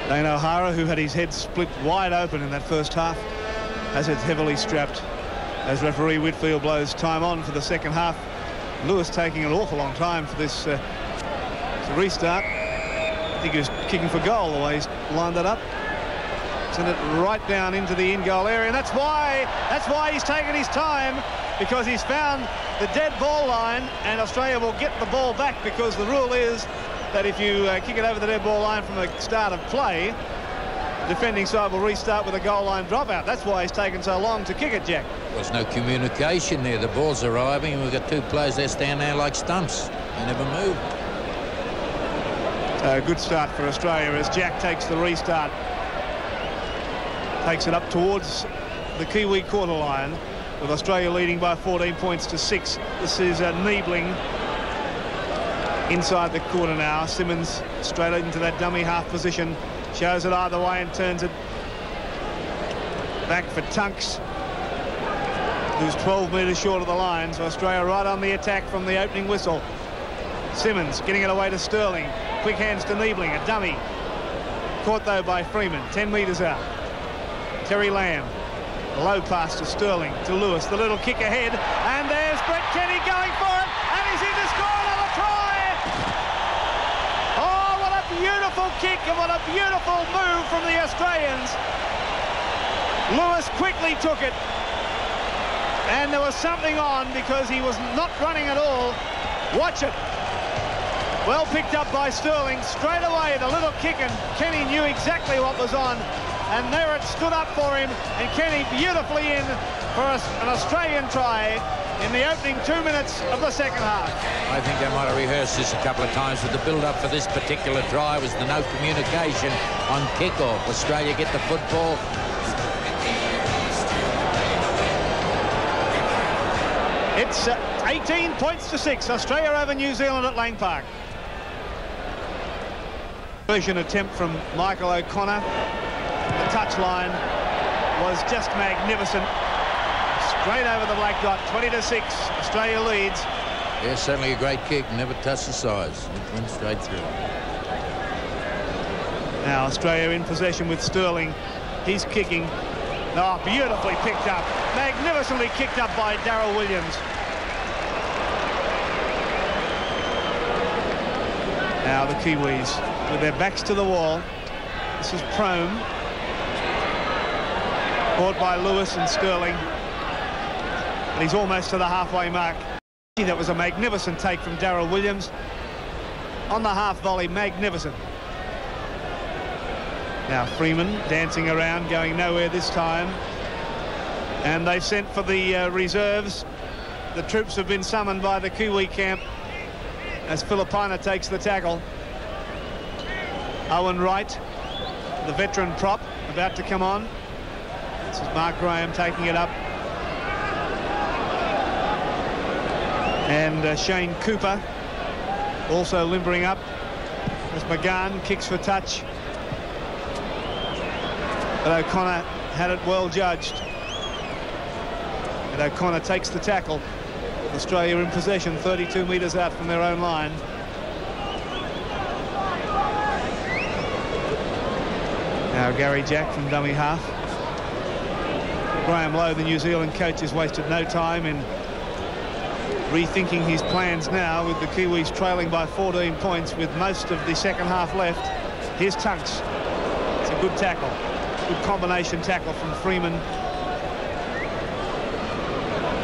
Dane O'Hara, who had his head split wide open in that first half, has it heavily strapped as referee Whitfield blows time on for the second half. Lewis taking an awful long time for this to restart. I think he was kicking for goal the way he's lined that up. Sent it right down into the in-goal area, and that's why he's taken his time, because he's found the dead ball line, and Australia will get the ball back, because the rule is that if you kick it over the dead ball line from the start of play, the defending side will restart with a goal line dropout. That's why he's taken so long to kick it, Jack. There's no communication there. The ball's arriving, and we've got two players there standing there like stumps. They never move. A good start for Australia as Jack takes the restart. Takes it up towards the Kiwi quarter line, with Australia leading by 14 points to 6. This is Niebling inside the corner now. Simmons straight into that dummy half position. Shows it either way and turns it back for Tunks, who's 12 metres short of the line. So Australia right on the attack from the opening whistle. Simmons getting it away to Sterling. Quick hands to Niebling, a dummy. Caught though by Freeman, 10 metres out. Terry Lamb, a low pass to Sterling, to Lewis, the little kick ahead, and there's Brett Kenny going for it, and he's in to score another try! Oh, what a beautiful kick and what a beautiful move from the Australians. Lewis quickly took it, and there was something on because he was not running at all. Watch it. Well picked up by Sterling. Straight away, the little kick, and Kenny knew exactly what was on. And there it stood up for him, and Kenny beautifully in for an Australian try in the opening 2 minutes of the second half. I think they might have rehearsed this a couple of times, but the build-up for this particular try was the no communication on kick-off. Australia get the football. It's 18 points to 6. Australia over New Zealand at Lang Park. Version attempt from Michael O'Connor. The touchline was just magnificent. Straight over the black dot, 20 to 6. Australia leads. Yeah, certainly a great kick. Never touched the sides. It went straight through. Now Australia in possession with Sterling. He's kicking. Oh, beautifully picked up. Magnificently kicked up by Darryl Williams. Now the Kiwis with their backs to the wall. This is Prome. Caught by Lewis and Sterling. And he's almost to the halfway mark. That was a magnificent take from Darryl Williams. On the half volley, magnificent. Now Freeman dancing around, going nowhere this time. And they've sent for the reserves. The troops have been summoned by the Kiwi camp as Filipina takes the tackle. Owen Wright, the veteran prop, about to come on. This is Mark Graham taking it up. And Shane Cooper also limbering up as McGahn kicks for touch. But O'Connor had it well judged. And O'Connor takes the tackle. With Australia in possession, 32 metres out from their own line. Now Gary Jack from dummy half. Graham Lowe, the New Zealand coach, has wasted no time in rethinking his plans now, with the Kiwis trailing by 14 points with most of the second half left. Here's Tunks. It's a good tackle. Good combination tackle from Freeman.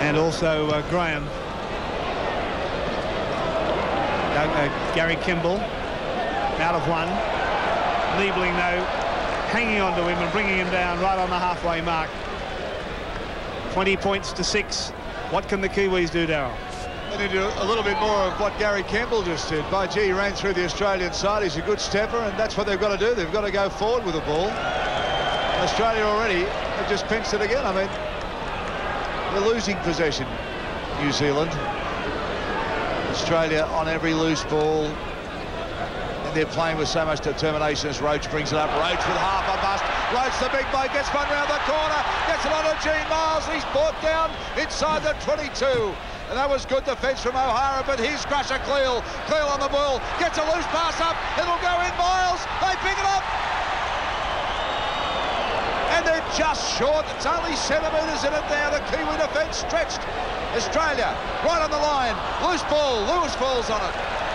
And also Graham. Gary Kimball out of one. Niebling, though, hanging on to him and bringing him down right on the halfway mark. 20 points to 6. What can the Kiwis do, Darryl? They need to do a little bit more of what Gary Campbell just did. By gee, he ran through the Australian side. He's a good stepper, and that's what they've got to do. They've got to go forward with the ball. Australia already have just pinched it again. I mean, they're losing possession, New Zealand. Australia on every loose ball. And they're playing with so much determination as Roach brings it up. Roach with half a bust. Roach, the big boy, gets one round the corner. Gets it on to Gene Miles. He's brought down inside the 22. And that was good defence from O'Hara, but here's Crusher Cleal. Cleal on the ball. Gets a loose pass up. It'll go in. Miles. They pick it up. And they're just short. It's only centimetres in it now. The Kiwi defence stretched. Australia right on the line. Loose ball. Lewis falls on it.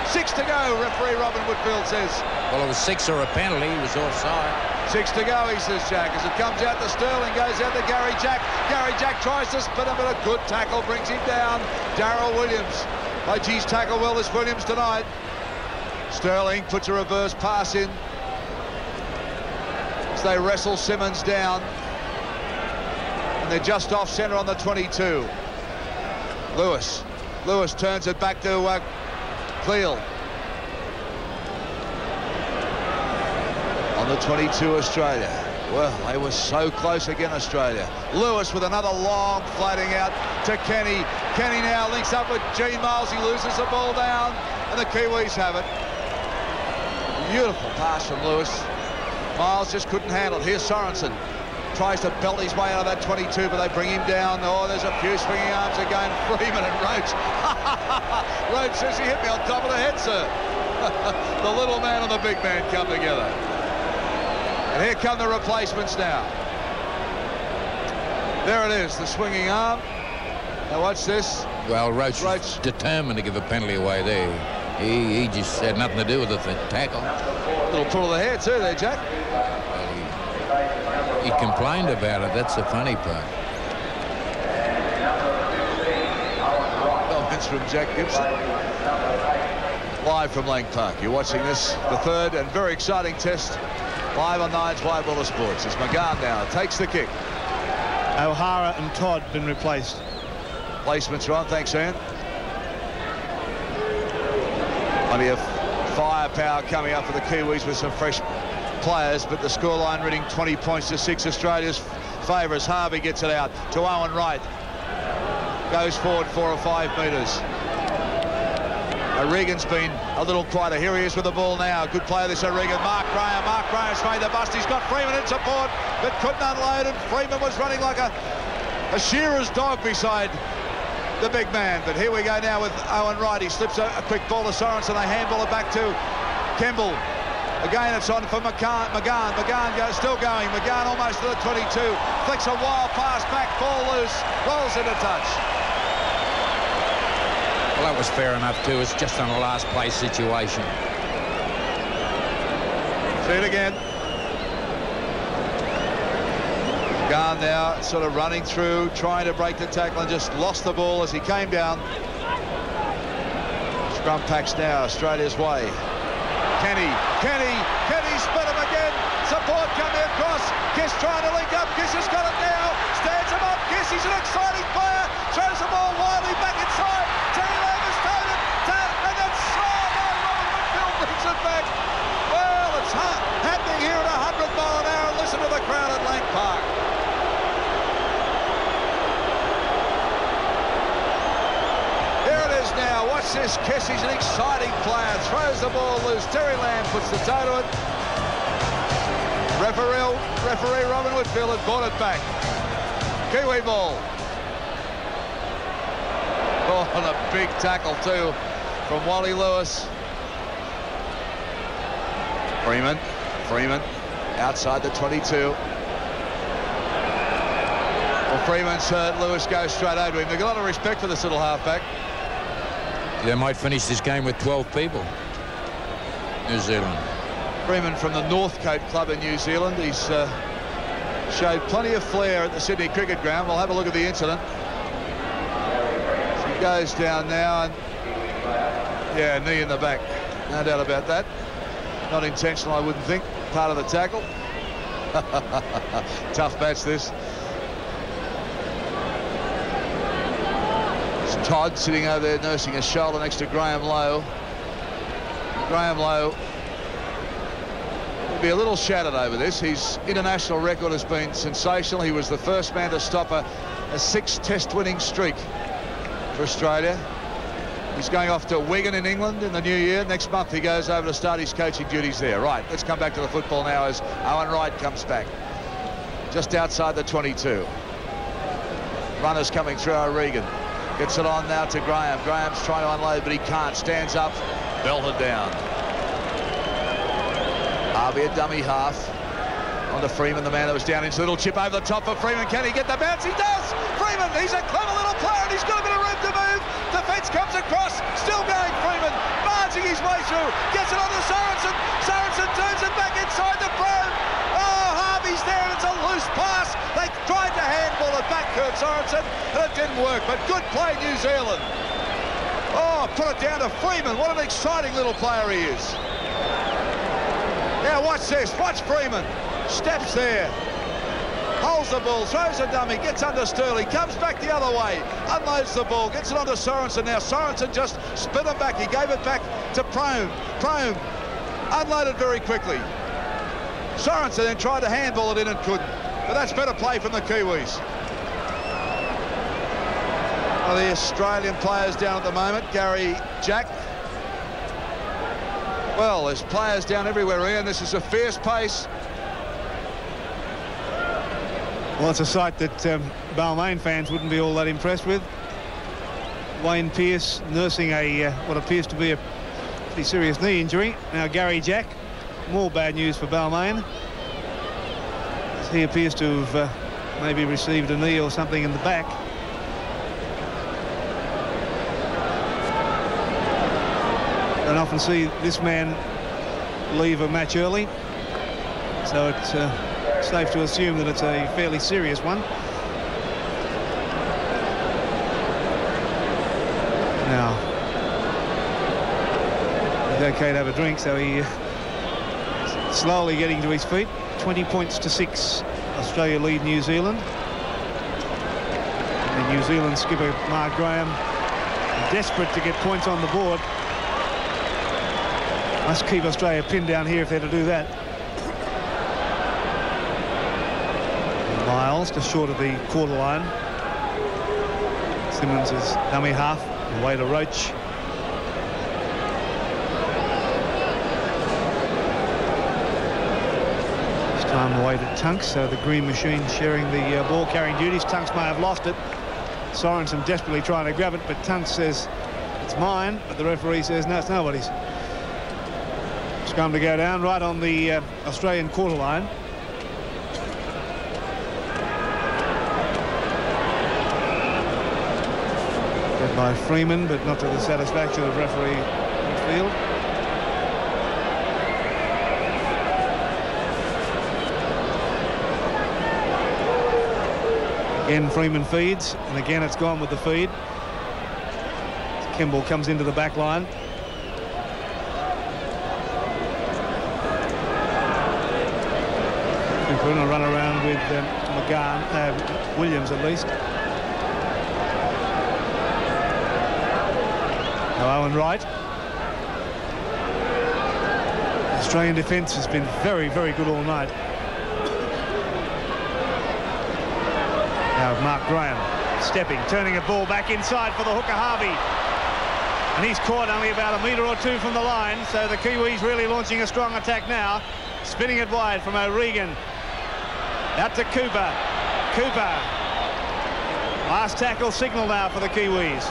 6 to go, referee Robin Whitfield says. Well, it was 6 or a penalty. He was offside. 6 to go, he says, Jack. As it comes out to Sterling, goes out to Gary Jack. Gary Jack tries to spin him, but a good tackle brings him down. Darryl Williams. Oh, geez, tackle well this Williams tonight. Sterling puts a reverse pass in as they wrestle Simmons down. And they're just off centre on the 22. Lewis turns it back to Cleal. the 22, Australia. Well, they were so close again, Australia. Lewis with another long floating out to Kenny. Kenny now links up with Gene Miles. He loses the ball down, and the Kiwis have it. Beautiful pass from Lewis. Miles just couldn't handle it. Here's Sorensen. Tries to belt his way out of that 22, but they bring him down. Oh, there's a few swinging arms again. Freeman and Rhodes. Rhodes says he hit me on top of the head, sir. The little man and the big man come together. And here come the replacements now. There it is, the swinging arm. Now watch this. Well, Roach was determined to give a penalty away there. He just had nothing to do with the tackle. Little pull of the hair too there, Jack. Well, he complained about it. That's the funny part. Comments from Jack Gibson. Live from Lang Park. You're watching this, the third and very exciting test, live on Nine's Wide World of Sports. It's McGann now takes the kick. O'Hara and Todd been replaced. Placements are on. Thanks, Ian. Plenty of firepower coming up for the Kiwis with some fresh players, but the scoreline reading 20 points to 6 Australia's favour as Harvey gets it out to Owen Wright. Goes forward 4 or 5 metres. O'Regan's been a little quieter. Here he is with the ball now. Good player this O'Regan. Mark Graham. Mark Graham's made the bust. He's got Freeman in support, but couldn't unload, and Freeman was running like a shearer's dog beside the big man. But here we go now with Owen Wright. He slips a quick ball to Sorensen. They handball it back to Kemble. Again, it's on for McGann. McGann still going. McGann almost to the 22. Flicks a wild pass back, ball loose, rolls into touch. Well, that was fair enough too. It's just on a last place situation. See it again. McGann now sort of running through, trying to break the tackle, and just lost the ball as he came down. Scrum packs now Australia's way. Kenny split him again. Support coming across. Kiss trying to link up. Kiss has got it now. Stands him up. Kiss, he's an exciting player. Throws the ball wildly back inside. Terry Lamb has thrown it. And then Robert Whitfield brings it back. Well, it's happening here at 100 mile an hour. Listen to the crowd at Lang Park. Here it is now. Watch this. Kiss, he's an exciting player. Throws the ball loose. Terry Lamb puts the toe to it. Referee Robin Whitfield had brought it back. Kiwi ball. Oh, and a big tackle too from Wally Lewis. Freeman outside the 22. Well, Freeman's hurt. Lewis goes straight over him. They've got a lot of respect for this little halfback. They might finish this game with 12 people. New Zealand. Freeman from the Northcote Club in New Zealand. He's showed plenty of flair at the Sydney Cricket Ground. We'll have a look at the incident. He goes down now, and yeah, knee in the back. No doubt about that. Not intentional, I wouldn't think. Part of the tackle. Tough match, this. It's Todd sitting over there nursing his shoulder next to Graham Lowe. Graham Lowe be a little shattered over this. His international record has been sensational. He was the first man to stop a 6-test winning streak for Australia. He's going off to Wigan in England in the new year. Next month he goes over to start his coaching duties there. Right, let's come back to the football now as Owen Wright comes back. Just outside the 22. Runners coming through. O'Regan gets it on now to Graham. Graham's trying to unload, but he can't. Stands up, belted down. Harvey a dummy half. On to Freeman, the man that was down into a little chip over the top for Freeman. Can he get the bounce? He does! Freeman, he's a clever little player and he's got a bit of room to move. Defence comes across, still going Freeman, barging his way through, gets it on to Sorensen. Sorensen turns it back inside the Brown. Oh, Harvey's there and it's a loose pass. They tried to handball it back, Kurt Sorensen, and it didn't work, but good play, New Zealand. Oh, put it down to Freeman. What an exciting little player he is. Now watch this, watch Freeman. Steps there, holds the ball, throws a dummy, gets under Sterling, comes back the other way, unloads the ball, gets it onto Sorensen. Now Sorensen just spit him back. He gave it back to Prome. Prome unloaded very quickly. Sorensen then tried to handball it in and couldn't. But that's better play from the Kiwis. One of the Australian players down at the moment, Gary Jack. Well, there's players down everywhere, Ian. This is a fierce pace. Well, it's a sight that Balmain fans wouldn't be all that impressed with. Wayne Pearce nursing a what appears to be a pretty serious knee injury. Now Gary Jack, more bad news for Balmain, as he appears to have maybe received a knee or something in the back. Don't often see this man leave a match early, so it's safe to assume that it's a fairly serious one. Now, he's okay to have a drink, so he slowly getting to his feet. 20 points to 6. Australia lead New Zealand. And the New Zealand skipper Mark Graham, desperate to get points on the board. Must keep Australia pinned down here if they're to do that. Miles just short of the quarter line. Simmons is dummy half, away to Roach. This time away to Tunks, so the green machine sharing the ball carrying duties. Tunks may have lost it. Sorensen desperately trying to grab it, but Tunks says it's mine, but the referee says no, it's nobody's. Scrum to go down right on the Australian quarter line. Led by Freeman, but not to the satisfaction of referee Field. Again Freeman feeds, and again it's gone with the feed. Kimball comes into the back line. We're going to run around with Williams at least. Now Owen Wright. Australian defence has been very, very good all night. Now Mark Graham stepping, turning a ball back inside for the hooker Harvey. And he's caught only about a metre or two from the line, so the Kiwis really launching a strong attack now. Spinning it wide from O'Regan. Out to Cooper. Cooper. Last tackle signal now for the Kiwis.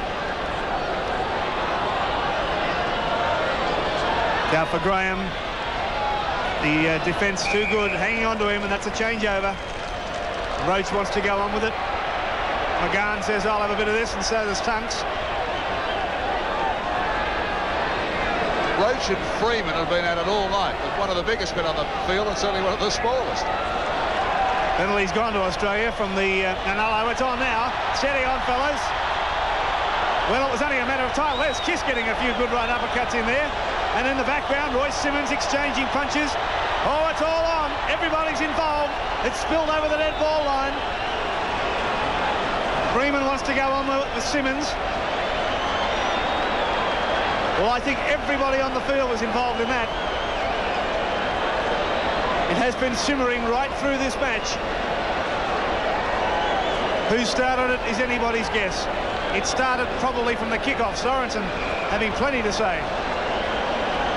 Out for Graham. The defence too good, hanging on to him, and that's a changeover. Roach wants to go on with it. McGahn says, I'll have a bit of this, and so does Tunks. Roach and Freeman have been at it all night, but one of the biggest men on the field and certainly one of the smallest. Penalty's gone to Australia from the Nanalo. It's on now. Steady on, fellas. Well, it was only a matter of time. There's Kiss getting a few good right uppercuts in there. And in the background, Royce Simmons exchanging punches. Oh, it's all on. Everybody's involved. It's spilled over the dead ball line. Freeman wants to go on with Simmons. Well, I think everybody on the field was involved in that. It has been simmering right through this match. Who started it is anybody's guess. It started probably from the kickoff. Sorensen having plenty to say.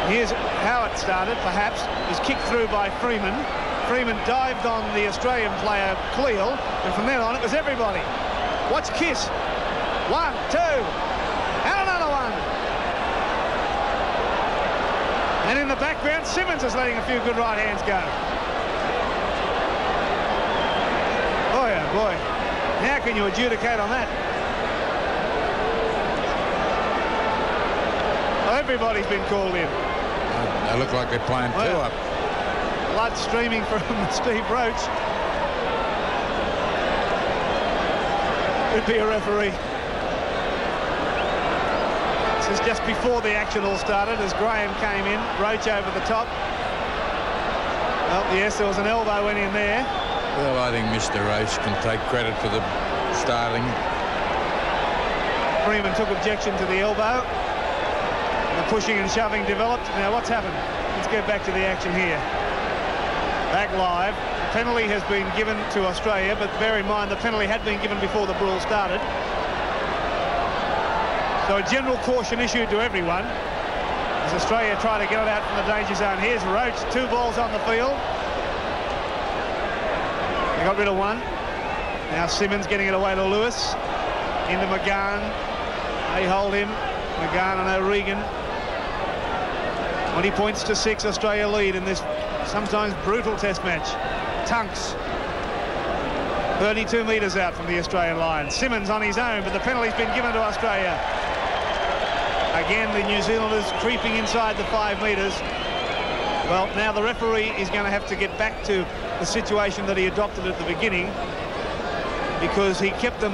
Here's how it started, perhaps. It was kicked through by Freeman. Freeman dived on the Australian player, Cleal, and from then on it was everybody. Watch Kiss. 1, 2, and another one. And in the background, Simmons is letting a few good right hands go. Boy, oh boy. How can you adjudicate on that? Well, everybody's been called in. They look like they're playing two up. Blood streaming from Steve Roach. Could be a referee. This is just before the action all started as Graham came in. Roach over the top. Oh, yes, there was an elbow went in there. Well, I think Mr. Roach can take credit for the starting. Freeman took objection to the elbow. The pushing and shoving developed. Now, what's happened? Let's get back to the action here. Back live. The penalty has been given to Australia, but bear in mind the penalty had been given before the brawl started. So a general caution issued to everyone as Australia try to get it out from the danger zone. Here's Roach, 2 balls on the field. They got rid of one. Now Simmons getting it away to Lewis. Into McGahn. They hold him. McGahn and O'Regan. 20 points to 6, Australia lead in this sometimes brutal test match. Tunks. 32 metres out from the Australian line. Simmons on his own, but the penalty's been given to Australia. Again, the New Zealanders creeping inside the 5 metres. Well, now the referee is going to have to get back to the situation that he adopted at the beginning, because he kept them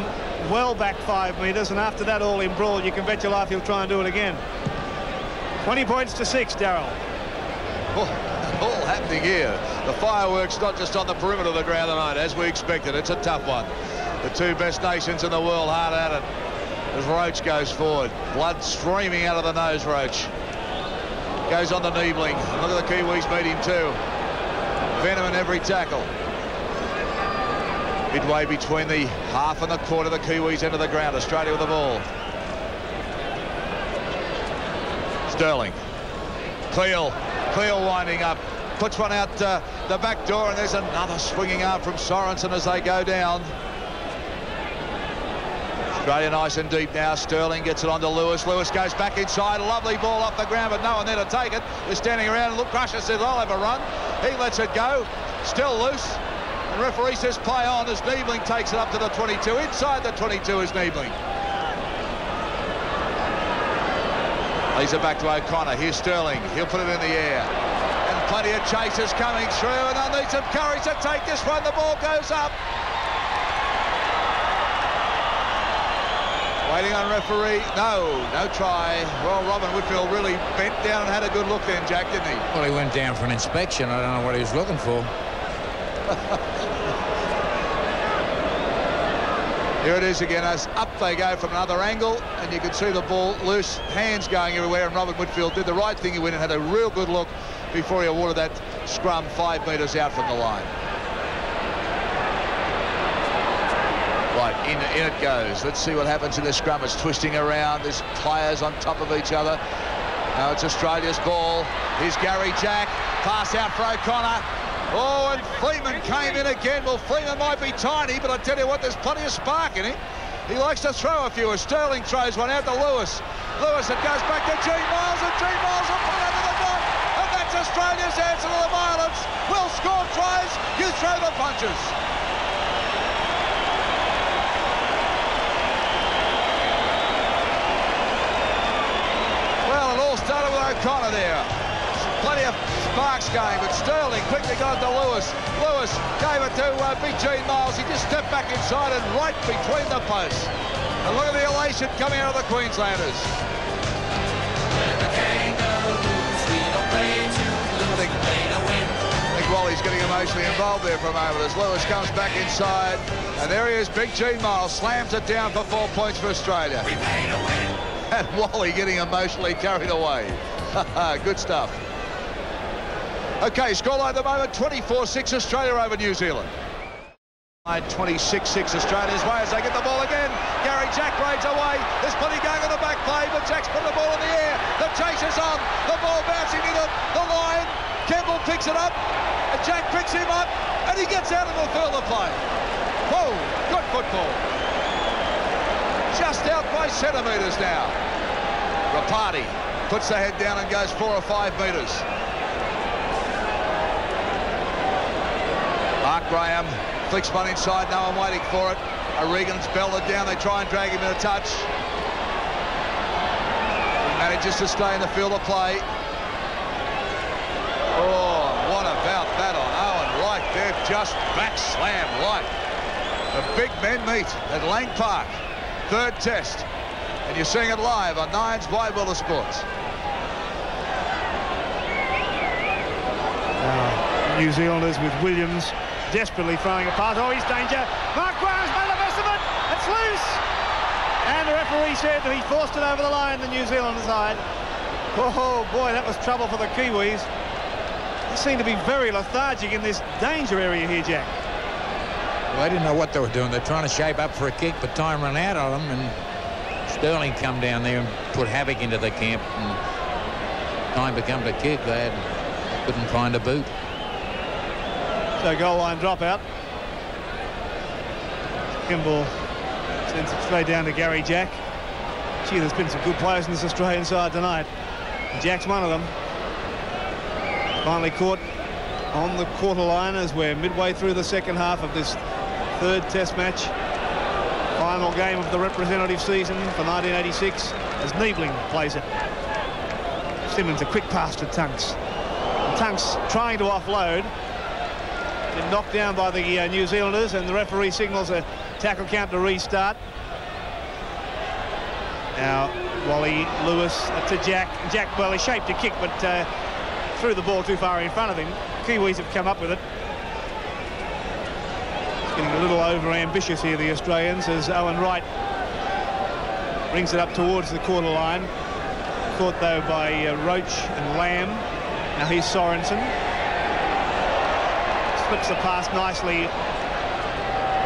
well back 5 metres, and after that all in brawl, you can bet your life he'll try and do it again. 20 points to 6, Darryl. All happening here. The fireworks not just on the perimeter of the ground tonight, as we expected. It's a tough one. The 2 best nations in the world hard at it as Roach goes forward. Blood streaming out of the nose, Roach. Goes on to Niebling. Look at the Kiwis beat him too. Venom in every tackle. Midway between the half and the quarter, the Kiwis into the ground. Australia with the ball. Sterling. Cleel winding up. Puts one out the back door, and there's another swinging arm from Sorensen as they go down. Australia nice and deep now. Sterling gets it on to Lewis. Lewis goes back inside. A lovely ball off the ground, but no one there to take it. They're standing around, and look, Crusher says, I'll have a run. He lets it go. Still loose. The referee says play on as Niebling takes it up to the 22. Inside the 22 is Niebling. Leaves it back to O'Connor. Here's Sterling. He'll put it in the air. And plenty of chasers coming through, and they'll need some courage to take this one. The ball goes up. Waiting on referee. No try. Well, Robin Whitfield really bent down and had a good look then, Jack, didn't he? Well, he went down for an inspection. I don't know what he was looking for. Here it is again, as up they go from another angle, and you can see the ball loose, hands going everywhere, and Robin Whitfield did the right thing. He went and had a real good look before he awarded that scrum 5 metres out from the line. Right, in it goes. Let's see what happens in this scrum. It's twisting around. There's players on top of each other. Now it's Australia's ball. Here's Gary Jack. Pass out for O'Connor. Oh, and Freeman came in again. Well, Freeman might be tiny, but I tell you what, there's plenty of spark in him. He likes to throw a few. Sterling throws one out to Lewis. Lewis, it goes back to Gene Miles, and Gene Miles will put it under the dot. And that's Australia's answer to the violence. We'll score tries, you throw the punches. Well, it all started with O'Connor there. Plenty of sparks going, but Sterling quickly got to Lewis. Lewis gave it to Big Gene Miles. He just stepped back inside and right between the posts. And look at the elation coming out of the Queenslanders. The Kangaroos, we don't play to lose, we play to win. I think Wally's getting emotionally involved there for a moment as Lewis comes back inside. And there he is, Big Gene Miles, slams it down for 4 points for Australia. We play to win. And Wally getting emotionally carried away. Good stuff. Okay, scoreline at the moment, 24-6 Australia over New Zealand. 26-6 Australia's way as they get the ball again. Gary Jack raids away. There's plenty going on the back play, but Jack's put the ball in the air. The chase is on. The ball bouncing into the line. Campbell picks it up. And Jack picks him up, and he gets out of the field of play. Whoa, good football. Just out by centimetres now. Rapati puts the head down and goes 4 or 5 metres. Mark Graham flicks one inside, no one waiting for it. O'Regan's belted down, they try and drag him in a touch. He manages to stay in the field of play. Oh, what about that on Owen? Right there, just back slam, right. The big men meet at Lang Park, 3rd test. And you're seeing it live on Nines by Wilder Sports. New Zealanders with Williams desperately throwing a pass. Oh, he's danger. Mark Graham's made the best of it. It's loose. And the referee said that he forced it over the line, the New Zealand side. Oh, boy, that was trouble for the Kiwis. They seem to be very lethargic in this danger area here, Jack. Well, they didn't know what they were doing. They're trying to shape up for a kick, but time ran out on them, and Sterling come down there and put havoc into the camp. And time to come to kick. They couldn't find a boot. So goal line dropout. Kimball sends it straight down to Gary Jack. Gee, there's been some good players in this Australian side tonight. Jack's one of them. Finally caught on the quarter line as we're midway through the second half of this third test match. Final game of the representative season for 1986 as Niebling plays it. Simmons, a quick pass to Tunks. And Tunks trying to offload. Been knocked down by the New Zealanders, and the referee signals a tackle count to restart. Now Wally Lewis to Jack. Jack, well, he shaped a kick, but threw the ball too far in front of him. Kiwis have come up with it. It's getting a little over-ambitious here, the Australians, as Owen Wright brings it up towards the quarter line. Caught, though, by Roach and Lamb. Now here's Sorensen. Slips the pass nicely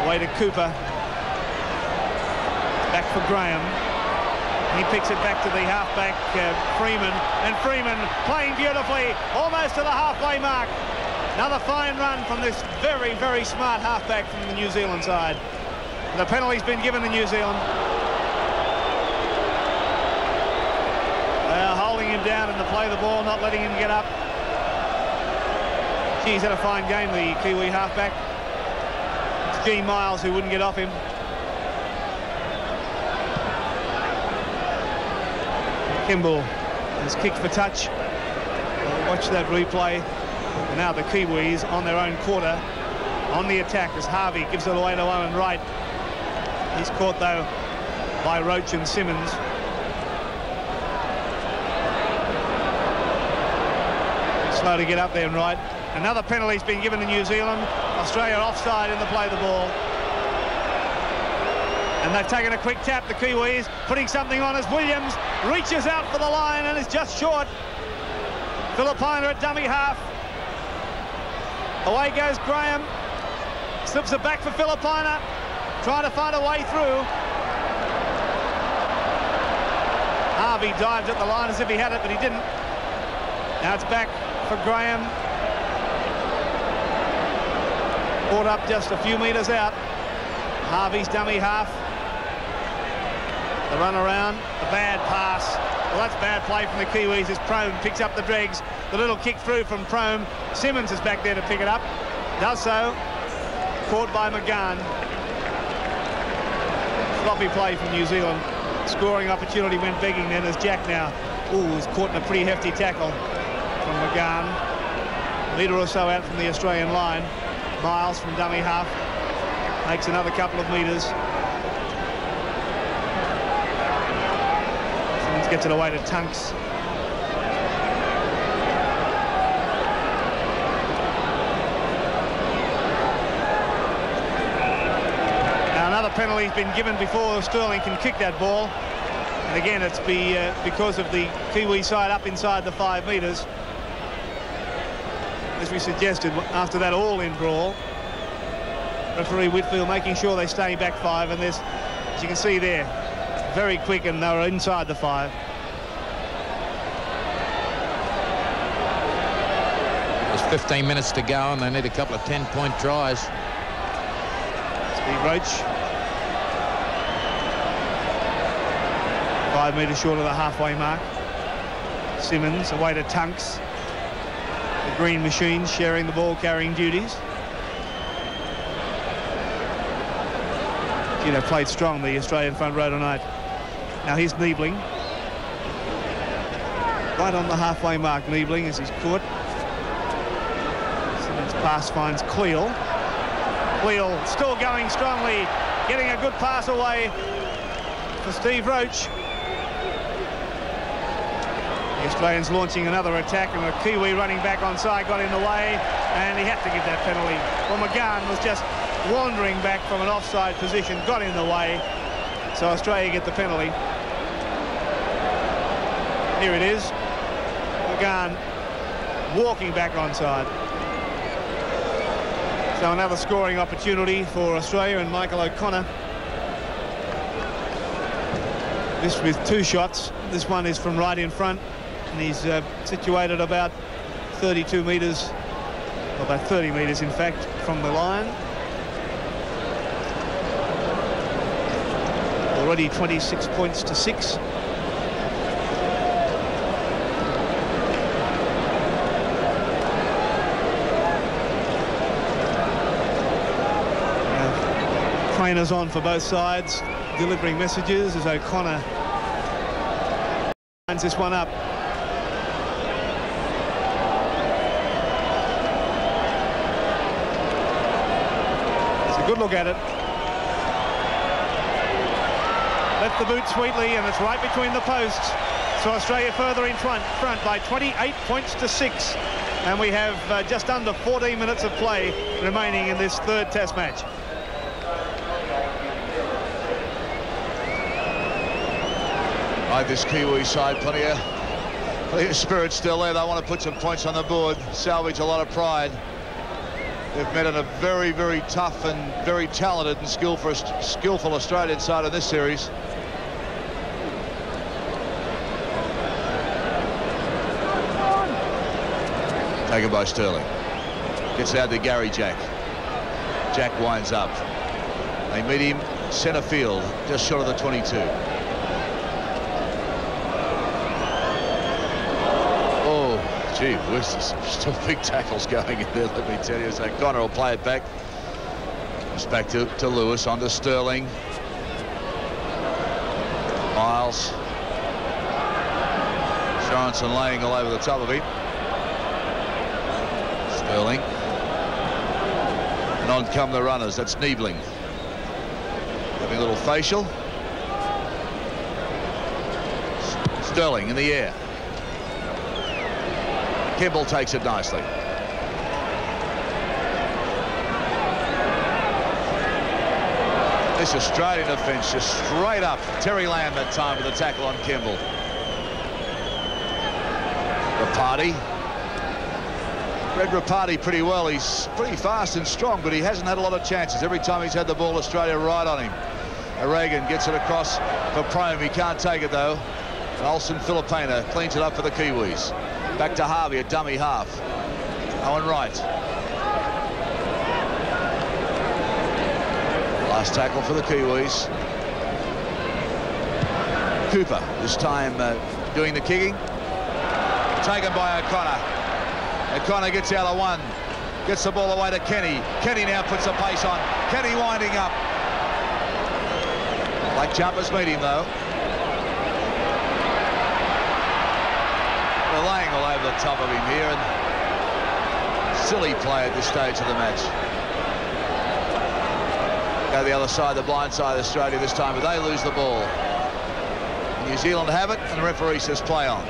away to Cooper. Back for Graham. He picks it back to the halfback, Freeman, and Freeman playing beautifully, almost to the halfway mark. Another fine run from this very, very smart halfback from the New Zealand side. The penalty's been given to New Zealand. They are holding him down and to play the ball, not letting him get up. He's had a fine game, the Kiwi halfback. It's Gene Miles who wouldn't get off him. Kimball has kicked for touch. We'll watch that replay. And now the Kiwis on their own quarter on the attack as Harvey gives it away to Owen Wright. He's caught, though, by Roach and Simmons. Slow to get up there, and Wright. Another penalty's been given to New Zealand. Australia offside in the play the ball. And they've taken a quick tap, the Kiwis, putting something on as Williams reaches out for the line and is just short. Filipina at dummy half. Away goes Graham. Slips it back for Filipina, trying to find a way through. Harvey dived at the line as if he had it, but he didn't. Now it's back for Graham. Caught up just a few metres out. Harvey's dummy half. The run around, the bad pass. Well, that's bad play from the Kiwis as Prome picks up the dregs. The little kick through from Prome. Simmons is back there to pick it up. Does so. Caught by McGann. Sloppy play from New Zealand. Scoring opportunity went begging then as Jack now is caught in a pretty hefty tackle from McGann. A metre or so out from the Australian line. Miles from dummy half makes another couple of metres. Gets it away to Tunks. Now another penalty's been given before Sterling can kick that ball. And again, it's because of the Kiwi side up inside the 5 metres. As we suggested, after that all-in brawl, referee Whitfield making sure they stay back 5, and there's, as you can see there, very quick, and they were inside the 5. There's 15 minutes to go, and they need a couple of 10-point tries. Steve Roach. 5 metres short of the halfway mark. Simmons away to Tunks. The green machines sharing the ball carrying duties. You know, played strong, the Australian front row tonight. Now here's Niebling. Right on the halfway mark, Niebling, as he's caught. Simmons' pass finds Cleal. Cleal still going strongly, getting a good pass away for Steve Roach. The Australians launching another attack, and the Kiwi running back onside got in the way, and he had to give that penalty. Well, McGann was just wandering back from an offside position, got in the way, so Australia get the penalty. Here it is. McGann walking back onside. So another scoring opportunity for Australia and Michael O'Connor. This with 2 shots. This one is from right in front, and he's situated about 32 metres, about 30 metres in fact, from the line. Already 26 points to 6. Trainers on for both sides, delivering messages as O'Connor lines this one up. It's a good look at it. Left the boot sweetly, and it's right between the posts. So Australia further in front by 28 points to 6. And we have just under 14 minutes of play remaining in this 3rd Test match. This Kiwi side, plenty of spirit still there. They want to put some points on the board, salvage a lot of pride. They've met on a very, very tough and very talented and skillful Australian side in this series. Taken by Sterling. Gets out to Gary Jack. Jack winds up. They meet him centre field, just short of the 22. Gee whiz, there's still big tackles going in there, let me tell you. So Connor will play it back. It's back to Lewis, on to Sterling. Miles. Sorensen laying all over the top of him. Sterling. And on come the runners. That's Niebling. Having a little facial. Sterling in the air. Kimball takes it nicely. This Australian defence just straight up. Terry Lamb that time with the tackle on Kimball. Rapati. Read Rapati pretty well. He's pretty fast and strong, but he hasn't had a lot of chances. Every time he's had the ball, Australia right on him. Aragon gets it across for Prome. He can't take it though. And Olsen Filipina cleans it up for the Kiwis. Back to Harvey, a dummy half. Owen Wright. Last tackle for the Kiwis. Cooper, this time doing the kicking. Taken by O'Connor. O'Connor gets out of one. Gets the ball away to Kenny. Kenny now puts the pace on. Kenny winding up. Black jumpers meet him though. They're laying all over the top of him here, and silly play at this stage of the match. Go the other side, the blind side of Australia this time, but they lose the ball. New Zealand have it, and the referee says play on.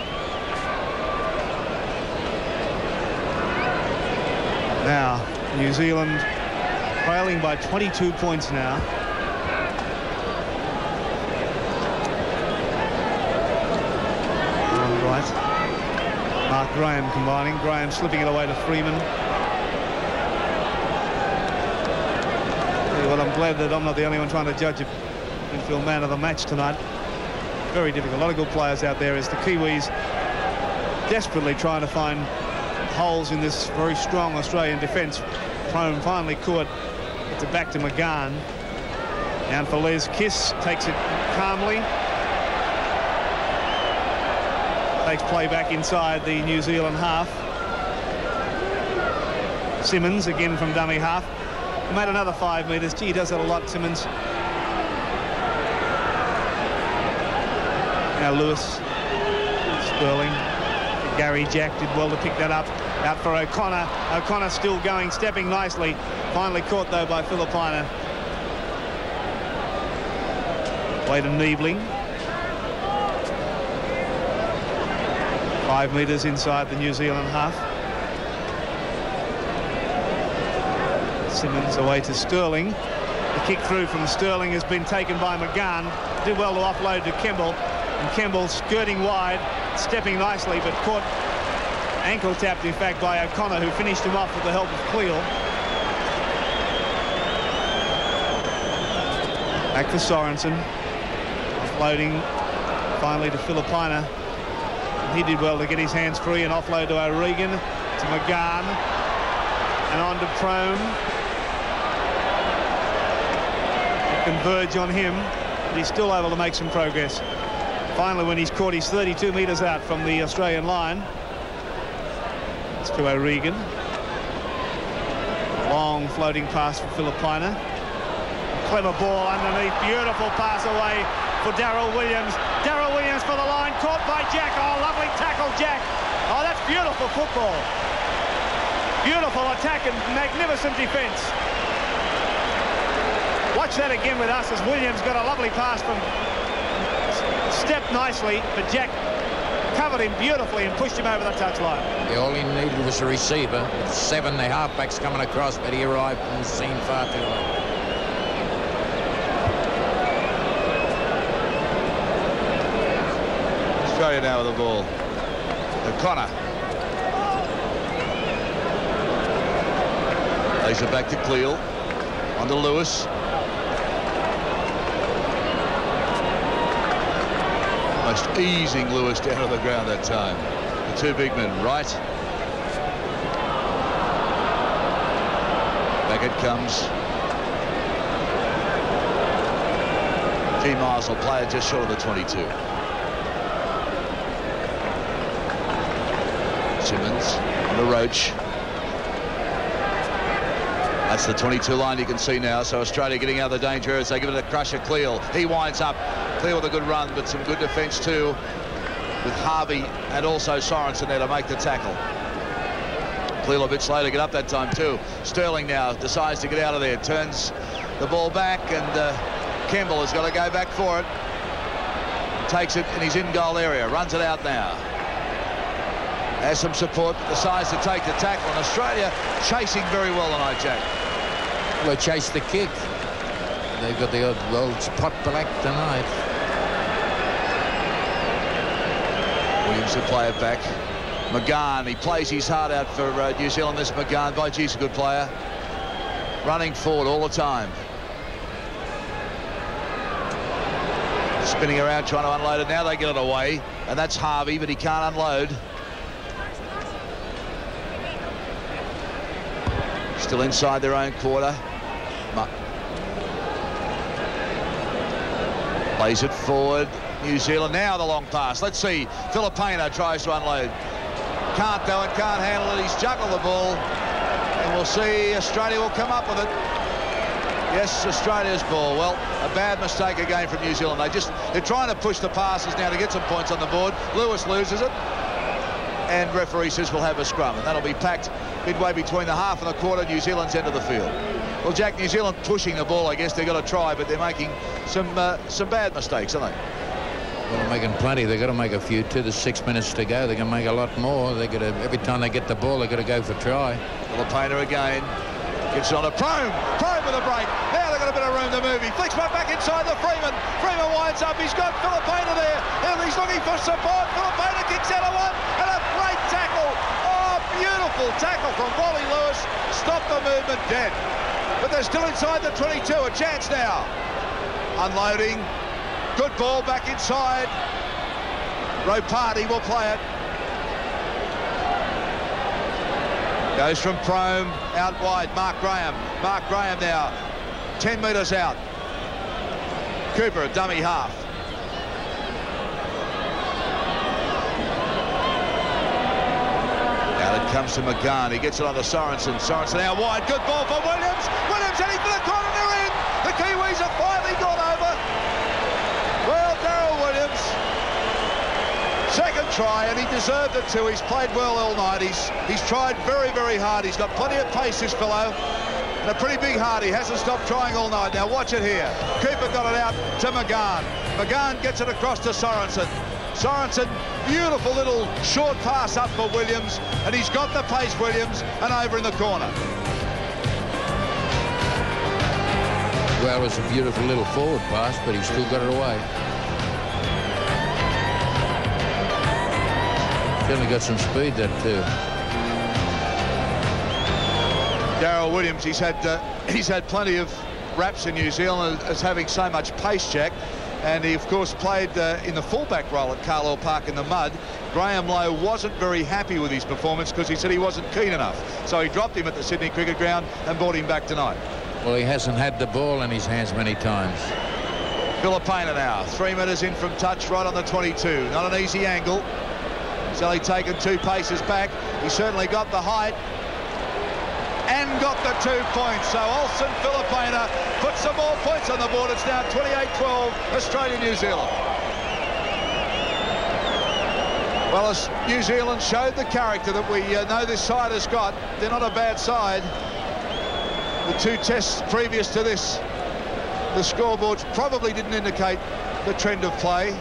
Now, New Zealand trailing by 22 points now. Right. Mark Graham combining. Graham slipping it away to Freeman. Yeah, well, I'm glad that I'm not the only one trying to judge a midfield man of the match tonight. Very difficult. A lot of good players out there as the Kiwis desperately trying to find holes in this very strong Australian defence. Prome finally caught. It's it back to McGahn. Down for Les Kiss. Takes it calmly. Takes play back inside the New Zealand half. Simmons again from dummy half. Made another 5 metres. Gee, he does that a lot, Simmons. Now Lewis. Sterling. Gary Jack did well to pick that up. Out for O'Connor. O'Connor still going, stepping nicely. Finally caught though by Filipina. Way to Niebling. 5 metres inside the New Zealand half. Simmons away to Sterling. The kick through from Sterling has been taken by McGahn. Did well to offload to Kemble. And Kemble skirting wide, stepping nicely, but caught Ankle tapped, in fact, by O'Connor, who finished him off with the help of Cleal. Back to Sorensen. Offloading finally to Filipina. He did well to get his hands free and offload to O'Regan, to McGann, and on to Prome. Converge on him, but he's still able to make some progress. Finally, when he's caught, he's 32 metres out from the Australian line. It's to O'Regan. Long floating pass for Filipina. Clever ball underneath, beautiful pass away for Darryl Williams. Darryl Williams for the line, caught by Jack. Oh, lovely tackle, Jack. Oh, that's beautiful football. Beautiful attack and magnificent defence. Watch that again with us as Williams got a lovely pass from... Stepped nicely, but Jack covered him beautifully and pushed him over the touchline. Yeah, all he needed was a receiver. With 7, the halfbacks coming across, but he arrived on the scene far too late. Australia now with the ball. O'Connor. Lays it back to Cleal. On to Lewis. Almost easing Lewis down to the ground that time. The two big men right. Back it comes. G. Miles will play it just short of the 22. Simmons on the Roach. That's the 22 line you can see now. So Australia getting out of the danger as they give it a crush at Cleal. He winds up. Cleal with a good run, but some good defence too, with Harvey and also Sorensen there to make the tackle. Cleal a bit slow to get up that time too. Sterling now decides to get out of there, turns the ball back, and Kemble has got to go back for it. Takes it in his in-goal area, runs it out now. Has some support, but decides to take the tackle, and Australia chasing very well tonight, Jack. Well, they chased the kick. They've got the old spot black tonight. Williams will play it back. McGann, he plays his heart out for New Zealand, this McGann. By geez, a good player. Running forward all the time. Spinning around trying to unload it. Now they get it away, and that's Harvey, but he can't unload. Still inside their own quarter. Plays it forward. New Zealand now the long pass. Let's see. Filipina tries to unload. Can't do it, can't handle it. He's juggled the ball. And we'll see Australia will come up with it. Yes, Australia's ball. Well, a bad mistake again from New Zealand. They're trying to push the passes now to get some points on the board. Lewis loses it. And referee says we'll have a scrum. And that'll be packed midway between the half and the quarter, New Zealand's end of the field. Well, Jack, New Zealand pushing the ball, I guess they've got to try, but they're making some bad mistakes, aren't they? Well, they're making plenty. They've got to make a few too. There's 6 minutes to go. They're going to make a lot more. They got to, every time they get the ball, they've got to go for try. Filipina again. Gets on a Prome. Prome with a break. Now they've got a bit of room to move. He flicks one back inside the Freeman. Freeman winds up. He's got Filipina there. And he's looking for support. Filipina kicks out of one. And a great tackle. Oh, beautiful tackle from Wally Lewis. Stopped the movement dead. But they're still inside the 22. A chance now. Unloading. Good ball back inside. Ropati will play it. Goes from Prome out wide. Mark Graham. Mark Graham now 10 metres out. Cooper a dummy half. Now it comes to McGann. He gets it on to Sorensen. Sorensen out wide. Good ball for Williams. Williams heading for the corner. They're in. The Kiwis have finally gone over. Well, Darryl Williams. Second try, and he deserved it too. He's played well all night. He's tried very, very hard. He's got plenty of pace, this fellow, and a pretty big heart. He hasn't stopped trying all night. Now watch it here. Cooper got it out to McGann. McGann gets it across to Sorensen. Sorensen, beautiful little short pass up for Williams, and he's got the pace, Williams, and over in the corner. Well, it was a beautiful little forward pass, but he still got it away. Certainly got some speed there too. Darryl Williams, he's had plenty of raps in New Zealand as having so much pace, Jack, and he of course played in the fullback role at Carlisle Park in the mud. Graham Lowe wasn't very happy with his performance because he said he wasn't keen enough, so he dropped him at the Sydney Cricket Ground and brought him back tonight. Well, he hasn't had the ball in his hands many times. Filipina now, 3 metres in from touch, right on the 22. Not an easy angle. He's only taken 2 paces back. He certainly got the height and got the 2 points. So Olsen Filipina put some more points on the board. It's now 28-12, Australia-New Zealand. Well, as New Zealand showed the character that we know this side has got, they're not a bad side. The 2 tests previous to this, the scoreboards probably didn't indicate the trend of play.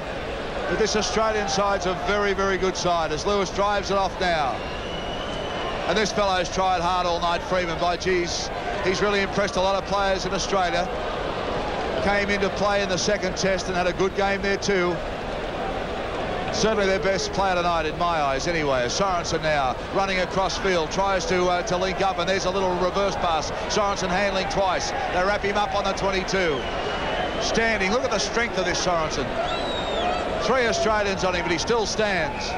But this Australian side's a very, very good side as Lewis drives it off now. And this fellow's tried hard all night, Freeman. By geez, he's really impressed a lot of players in Australia. Came into play in the 2nd test and had a good game there too. Certainly their best player tonight in my eyes anyway. Sorensen now running across field, tries to link up, and there's a little reverse pass. Sorensen handling twice. They wrap him up on the 22. Standing, look at the strength of this Sorensen. 3 Australians on him, but he still stands.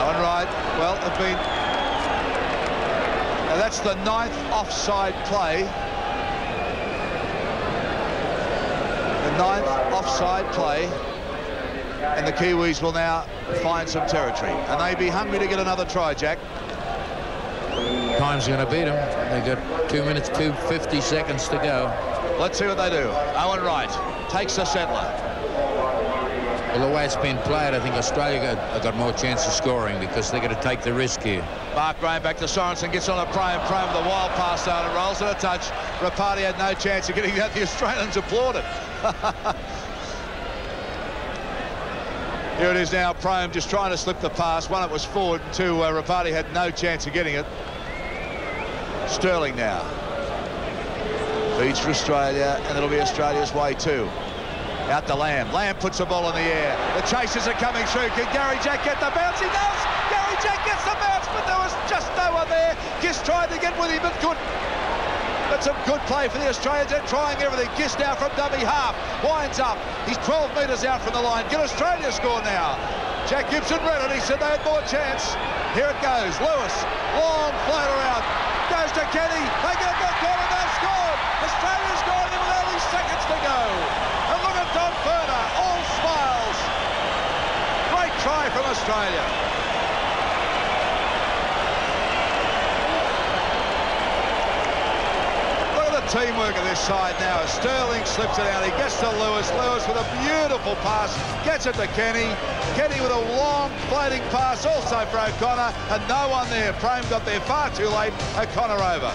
Owen Wright, well, have been... Now that's the 9th offside play. The 9th offside play. And the Kiwis will now find some territory. And they be hungry to get another try, Jack. Time's going to beat them. They've got 2 minutes, 50 seconds to go. Let's see what they do. Owen Wright takes the settler. Well, the way it's been played, I think Australia got more chance of scoring because they're going to take the risk here. Mark Graham back to Sorensen, gets on a Prime with a wild pass out and rolls it a touch. Rapati had no chance of getting that. The Australians applauded. Here it is now, Prime just trying to slip the pass. 1, it was forward, and 2, Rapati had no chance of getting it. Sterling now. Beats for Australia, and it'll be Australia's way too. Out to Lamb. Lamb puts the ball in the air. The chasers are coming through. Can Gary Jack get the bounce? He does! Gary Jack gets the bounce, but there was just no one there. Gist tried to get with him, but couldn't. But some good play for the Australians. They're trying everything. Gist now from dummy half. Winds up. He's 12 metres out from the line. Can Australia score now? Jack Gibson read it. He said they had more chance. Here it goes. Lewis. Long floater out. Goes to Kenny. They get the corner. They've scored. Australia's scored with only seconds to go. And look at Don Ferner. All smiles. Great try from Australia. Teamwork of this side now as Sterling slips it out. He gets to Lewis. Lewis with a beautiful pass. Gets it to Kenny. Kenny with a long floating pass also for O'Connor. And no one there. Prame got there far too late. O'Connor over.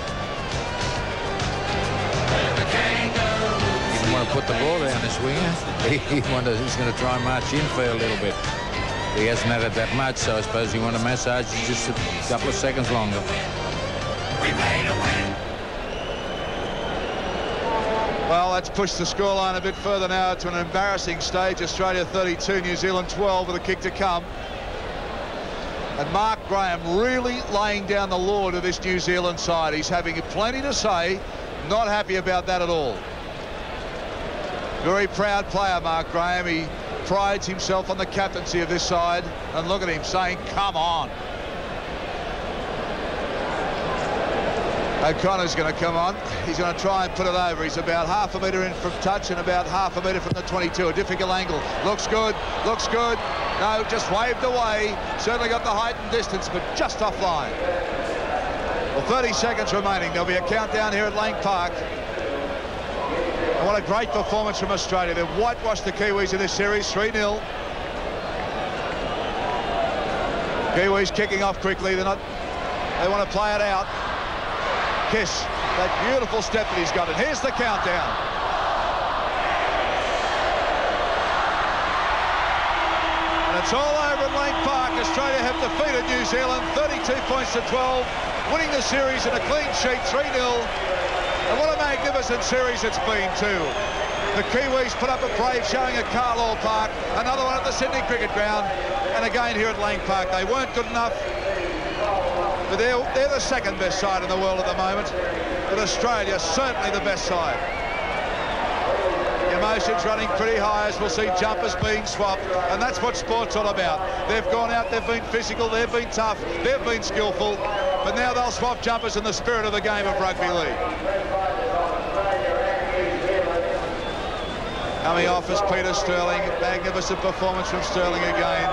He didn't want to put the ball down this winger. He's going to try and march infield a little bit. He hasn't had it that much, so I suppose he wanted to massage it just a couple of seconds longer. We made a win. Well, that's pushed the scoreline a bit further now to an embarrassing stage. Australia 32, New Zealand 12 with a kick to come. And Mark Graham really laying down the law to this New Zealand side. He's having plenty to say, not happy about that at all. Very proud player, Mark Graham. He prides himself on the captaincy of this side. And look at him saying, come on. O'Connor's going to come on. He's going to try and put it over. He's about half a metre in from touch and about half a metre from the 22. A difficult angle. Looks good. Looks good. No, just waved away. Certainly got the height and distance, but just offline. Well, 30 seconds remaining. There'll be a countdown here at Lang Park. And what a great performance from Australia. They've whitewashed the Kiwis in this series, 3-0. Kiwis kicking off quickly. They want to play it out. Kiss, that beautiful step that he's got. And here's the countdown. And it's all over at Lang Park. Australia have defeated New Zealand 32 points to 12, winning the series in a clean sheet 3-0. And what a magnificent series it's been too. The Kiwis put up a brave showing at Carlisle Park, another one at the Sydney Cricket Ground, and again here at Lang Park. They weren't good enough, but they're the second best side in the world at the moment. But Australia, certainly the best side. Emotions running pretty high as we'll see jumpers being swapped, and that's what sport's all about. They've gone out, they've been physical, they've been tough, they've been skillful, but now they'll swap jumpers in the spirit of the game of rugby league. Coming off is Peter Sterling. Magnificent performance from Sterling again.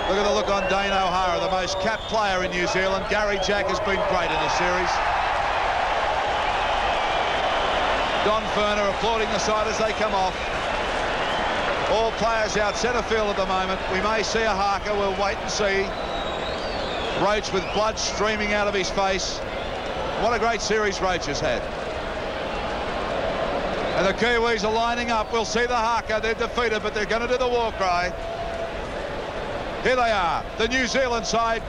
Look at the look on Dane O'Hara, the most capped player in New Zealand. Gary Jack has been great in this series. Don Ferner applauding the side as they come off. All players out centre field at the moment. We may see a haka. We'll wait and see. Roach with blood streaming out of his face. What a great series Roach has had. And the Kiwis are lining up. We'll see the haka. They're defeated, but they're going to do the war cry. Here they are, the New Zealand side,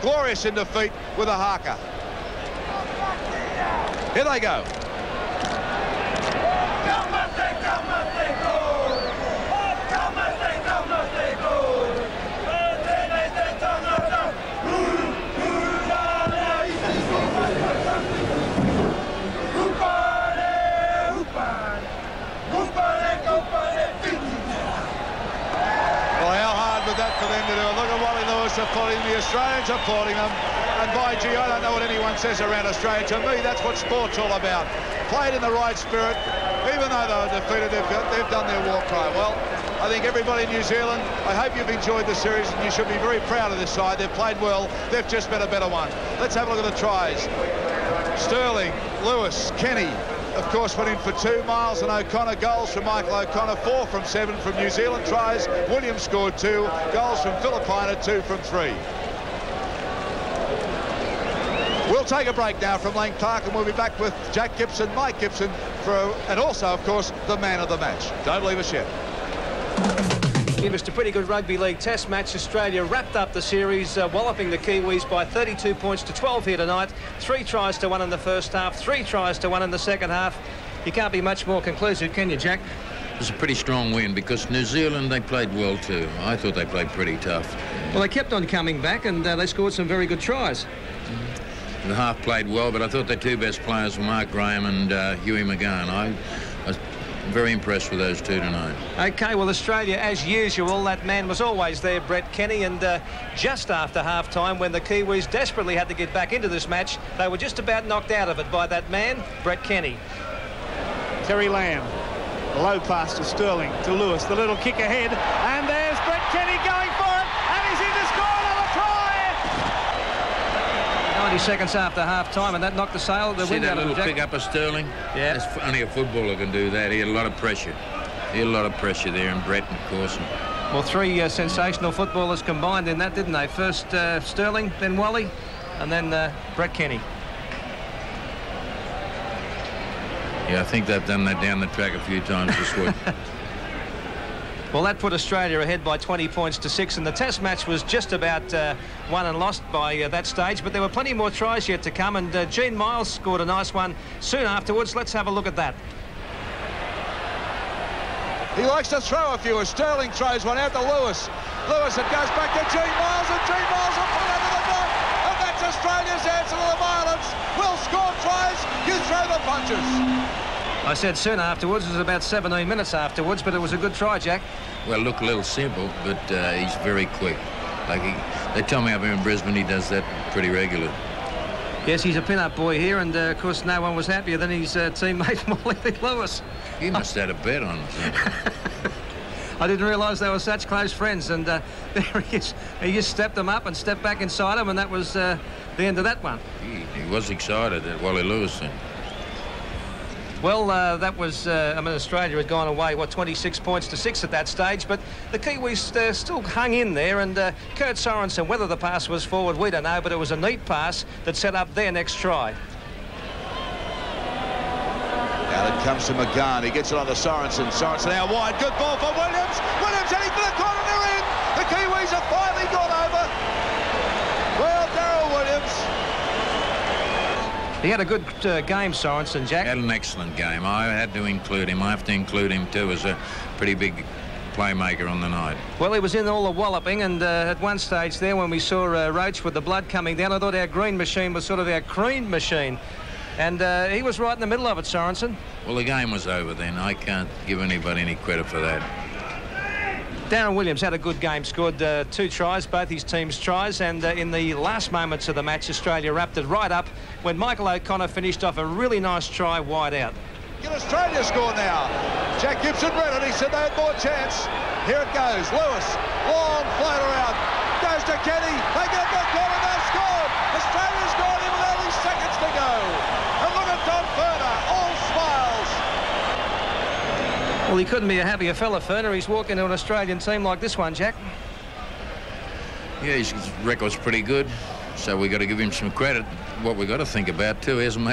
glorious in defeat with a haka. Here they go. For them to do it. Look at Wally Lewis applauding the Australians, applauding them. And by gee, I don't know what anyone says around Australia. To me, that's what sport's all about. Played in the right spirit. Even though they were defeated, they've done their war cry. Well, I think everybody in New Zealand, I hope you've enjoyed the series, and you should be very proud of this side. They've played well. They've just been a better one. Let's have a look at the tries. Sterling, Lewis, Kenny, of course, went in for 2. Miles and O'Connor goals from Michael O'Connor, 4 from 7 from New Zealand tries. Williams scored 2 goals from Philippina, 2 from 3. We'll take a break now from Lang Park, and we'll be back with Jack Gibson, Mike Gibson, and also, of course, the man of the match. Don't leave us yet. It was a pretty good rugby league test match. Australia wrapped up the series, walloping the Kiwis by 32 points to 12 here tonight. 3 tries to 1 in the first half, 3 tries to 1 in the second half. You can't be much more conclusive, can you, Jack? It was a pretty strong win because New Zealand, they played well too. I thought they played pretty tough. Well, they kept on coming back, and they scored some very good tries. The half played well, but I thought their 2 best players were Mark Graham and Huey McGahn. I was very impressed with those 2 tonight. OK, well, Australia, as usual, that man was always there, Brett Kenny, and just after half-time, when the Kiwis desperately had to get back into this match, they were just about knocked out of it by that man, Brett Kenny. Terry Lamb, the low pass to Sterling, to Lewis, the little kick ahead, and there's Brett Kenny going for it, and he's in to score another try! 90 seconds after half-time, and that knocked the sail of the wind out of him, Jack. See that little pick up of Sterling? Yeah. That's only a footballer can do that. He had a lot of pressure. He had a lot of pressure there, and Brett, of course. Well, 3 sensational footballers combined in that, didn't they? First Sterling, then Wally, and then Brett Kenny. Yeah, I think they've done that down the track a few times this week. Well, that put Australia ahead by 20 points to 6, and the test match was just about won and lost by that stage, but there were plenty more tries yet to come, and Gene Miles scored a nice one soon afterwards. Let's have a look at that. He likes to throw a few. Sterling throws one out to Lewis. Lewis, it goes back to Gene Miles, and Gene Miles will put it under the net, and that's Australia's answer to the violence. We'll score tries, you throw the punches. I said soon afterwards. It was about 17 minutes afterwards, but it was a good try, Jack. Well, look a little simple, but he's very quick. Like they tell me up here in Brisbane he does that pretty regularly. Yes, he's a pin-up boy here, and of course no one was happier than his teammate Molly Lewis. He must have had a bet on him. I didn't realise they were such close friends, and there he is. He just stepped them up and stepped back inside him, and that was the end of that one. He was excited at Wally Lewis then. Well, that was, I mean, Australia had gone away, 26 points to 6 at that stage, but the Kiwis still hung in there, and Kurt Sorensen, whether the pass was forward, we don't know, but it was a neat pass that set up their next try. Out it comes to McGahn. He gets it on to Sorensen. Sorensen out wide. Good ball for Williams. Williams heading for the corner. They're in. The Kiwis have finally got over. Well, Darryl Williams. He had a good game, Sorensen, Jack. Had an excellent game. I had to include him. I have to include him too as a pretty big playmaker on the night. Well, he was in all the walloping, and at one stage there when we saw Roach with the blood coming down, I thought our green machine was sort of our cream machine. And he was right in the middle of it, Sorensen. Well, the game was over then. I can't give anybody any credit for that. Darren Williams had a good game, scored 2 tries, both his team's tries, and in the last moments of the match, Australia wrapped it right up when Michael O'Connor finished off a really nice try wide out. Can Australia score now? Jack Gibson read it. He said they had more chance. Here it goes. Lewis, long float around. Goes to Kenny. They get the corner. They've scored. Australia's scored in with only seconds to go. And look at Don Ferner, all smiles. Well, he couldn't be a happier fella, Ferner. He's walked into an Australian team like this one, Jack. Yeah, his record's pretty good, so we got to give him some credit. What we got to think about too, hasn't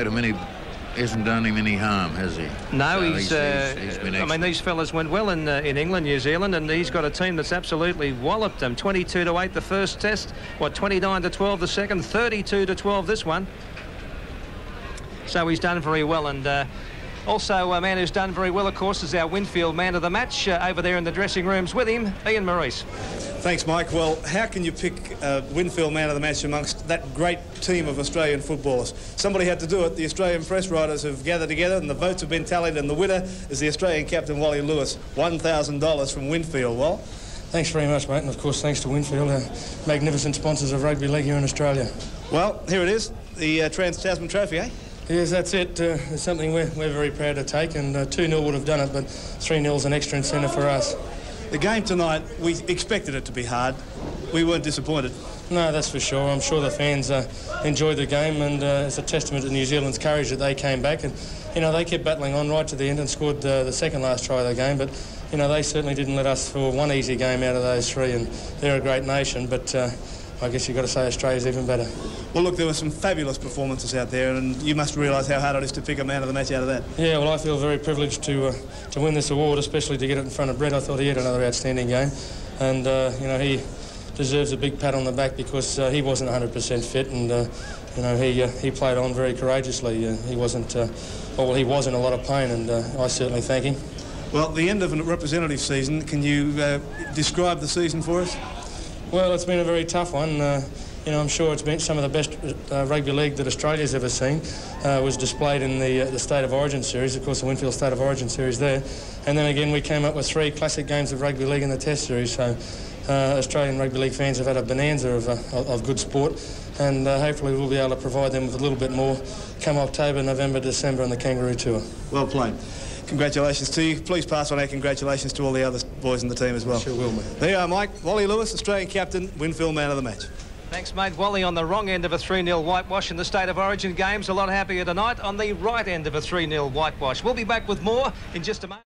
done him any harm, has he? No, so he's been I mean, these fellas went well in England, New Zealand, and he's got a team that's absolutely walloped them. 22-8 the first test, 29-12 the second, 32-12 this one. So he's done very well, and also a man who's done very well, of course, is our Winfield man of the match over there in the dressing rooms with him, Ian Maurice. Thanks, Mike. Well, how can you pick Winfield man of the match amongst that great team of Australian footballers? Somebody had to do it. The Australian press writers have gathered together and the votes have been tallied, and the winner is the Australian captain, Wally Lewis. $1,000 from Winfield. Well, thanks very much, mate, and of course thanks to Winfield, magnificent sponsors of rugby league here in Australia. Well, here it is, the Trans-Tasman Trophy, eh? Yes, that's it. It's something we're very proud to take, and 2-0 would have done it, but 3-0's an extra incentive for us. The game tonight, we expected it to be hard. We weren't disappointed. No, that's for sure. I'm sure the fans enjoyed the game, and it's a testament to New Zealand's courage that they came back. And, you know, they kept battling on right to the end and scored the second last try of the game. But, you know, they certainly didn't let us score one easy game out of those 3, and they're a great nation. But I guess you've got to say Australia's even better. Well, look, there were some fabulous performances out there, and you must realise how hard it is to pick a man of the match out of that. Yeah, well, I feel very privileged to win this award, especially to get it in front of Brett. I thought he had another outstanding game, and you know, he deserves a big pat on the back because he wasn't 100% fit, and you know, he played on very courageously. He wasn't, well, he was in a lot of pain, and I certainly thank him. Well, the end of a representative season, can you describe the season for us? Well, it's been a very tough one. You know, I'm sure it's been some of the best rugby league that Australia's ever seen. Was displayed in the State of Origin series, of course, the Winfield State of Origin series there. And then again, we came up with 3 classic games of rugby league in the Test series. So Australian rugby league fans have had a bonanza of good sport, and hopefully we'll be able to provide them with a little bit more come October, November, December on the Kangaroo Tour. Well played. Congratulations to you. Please pass on our congratulations to all the other boys in the team as well. Sure will, mate. There you are, Mike. Wally Lewis, Australian captain, Winfield man of the match. Thanks, mate. Wally on the wrong end of a 3-0 whitewash in the State of Origin games. A lot happier tonight on the right end of a 3-0 whitewash. We'll be back with more in just a moment.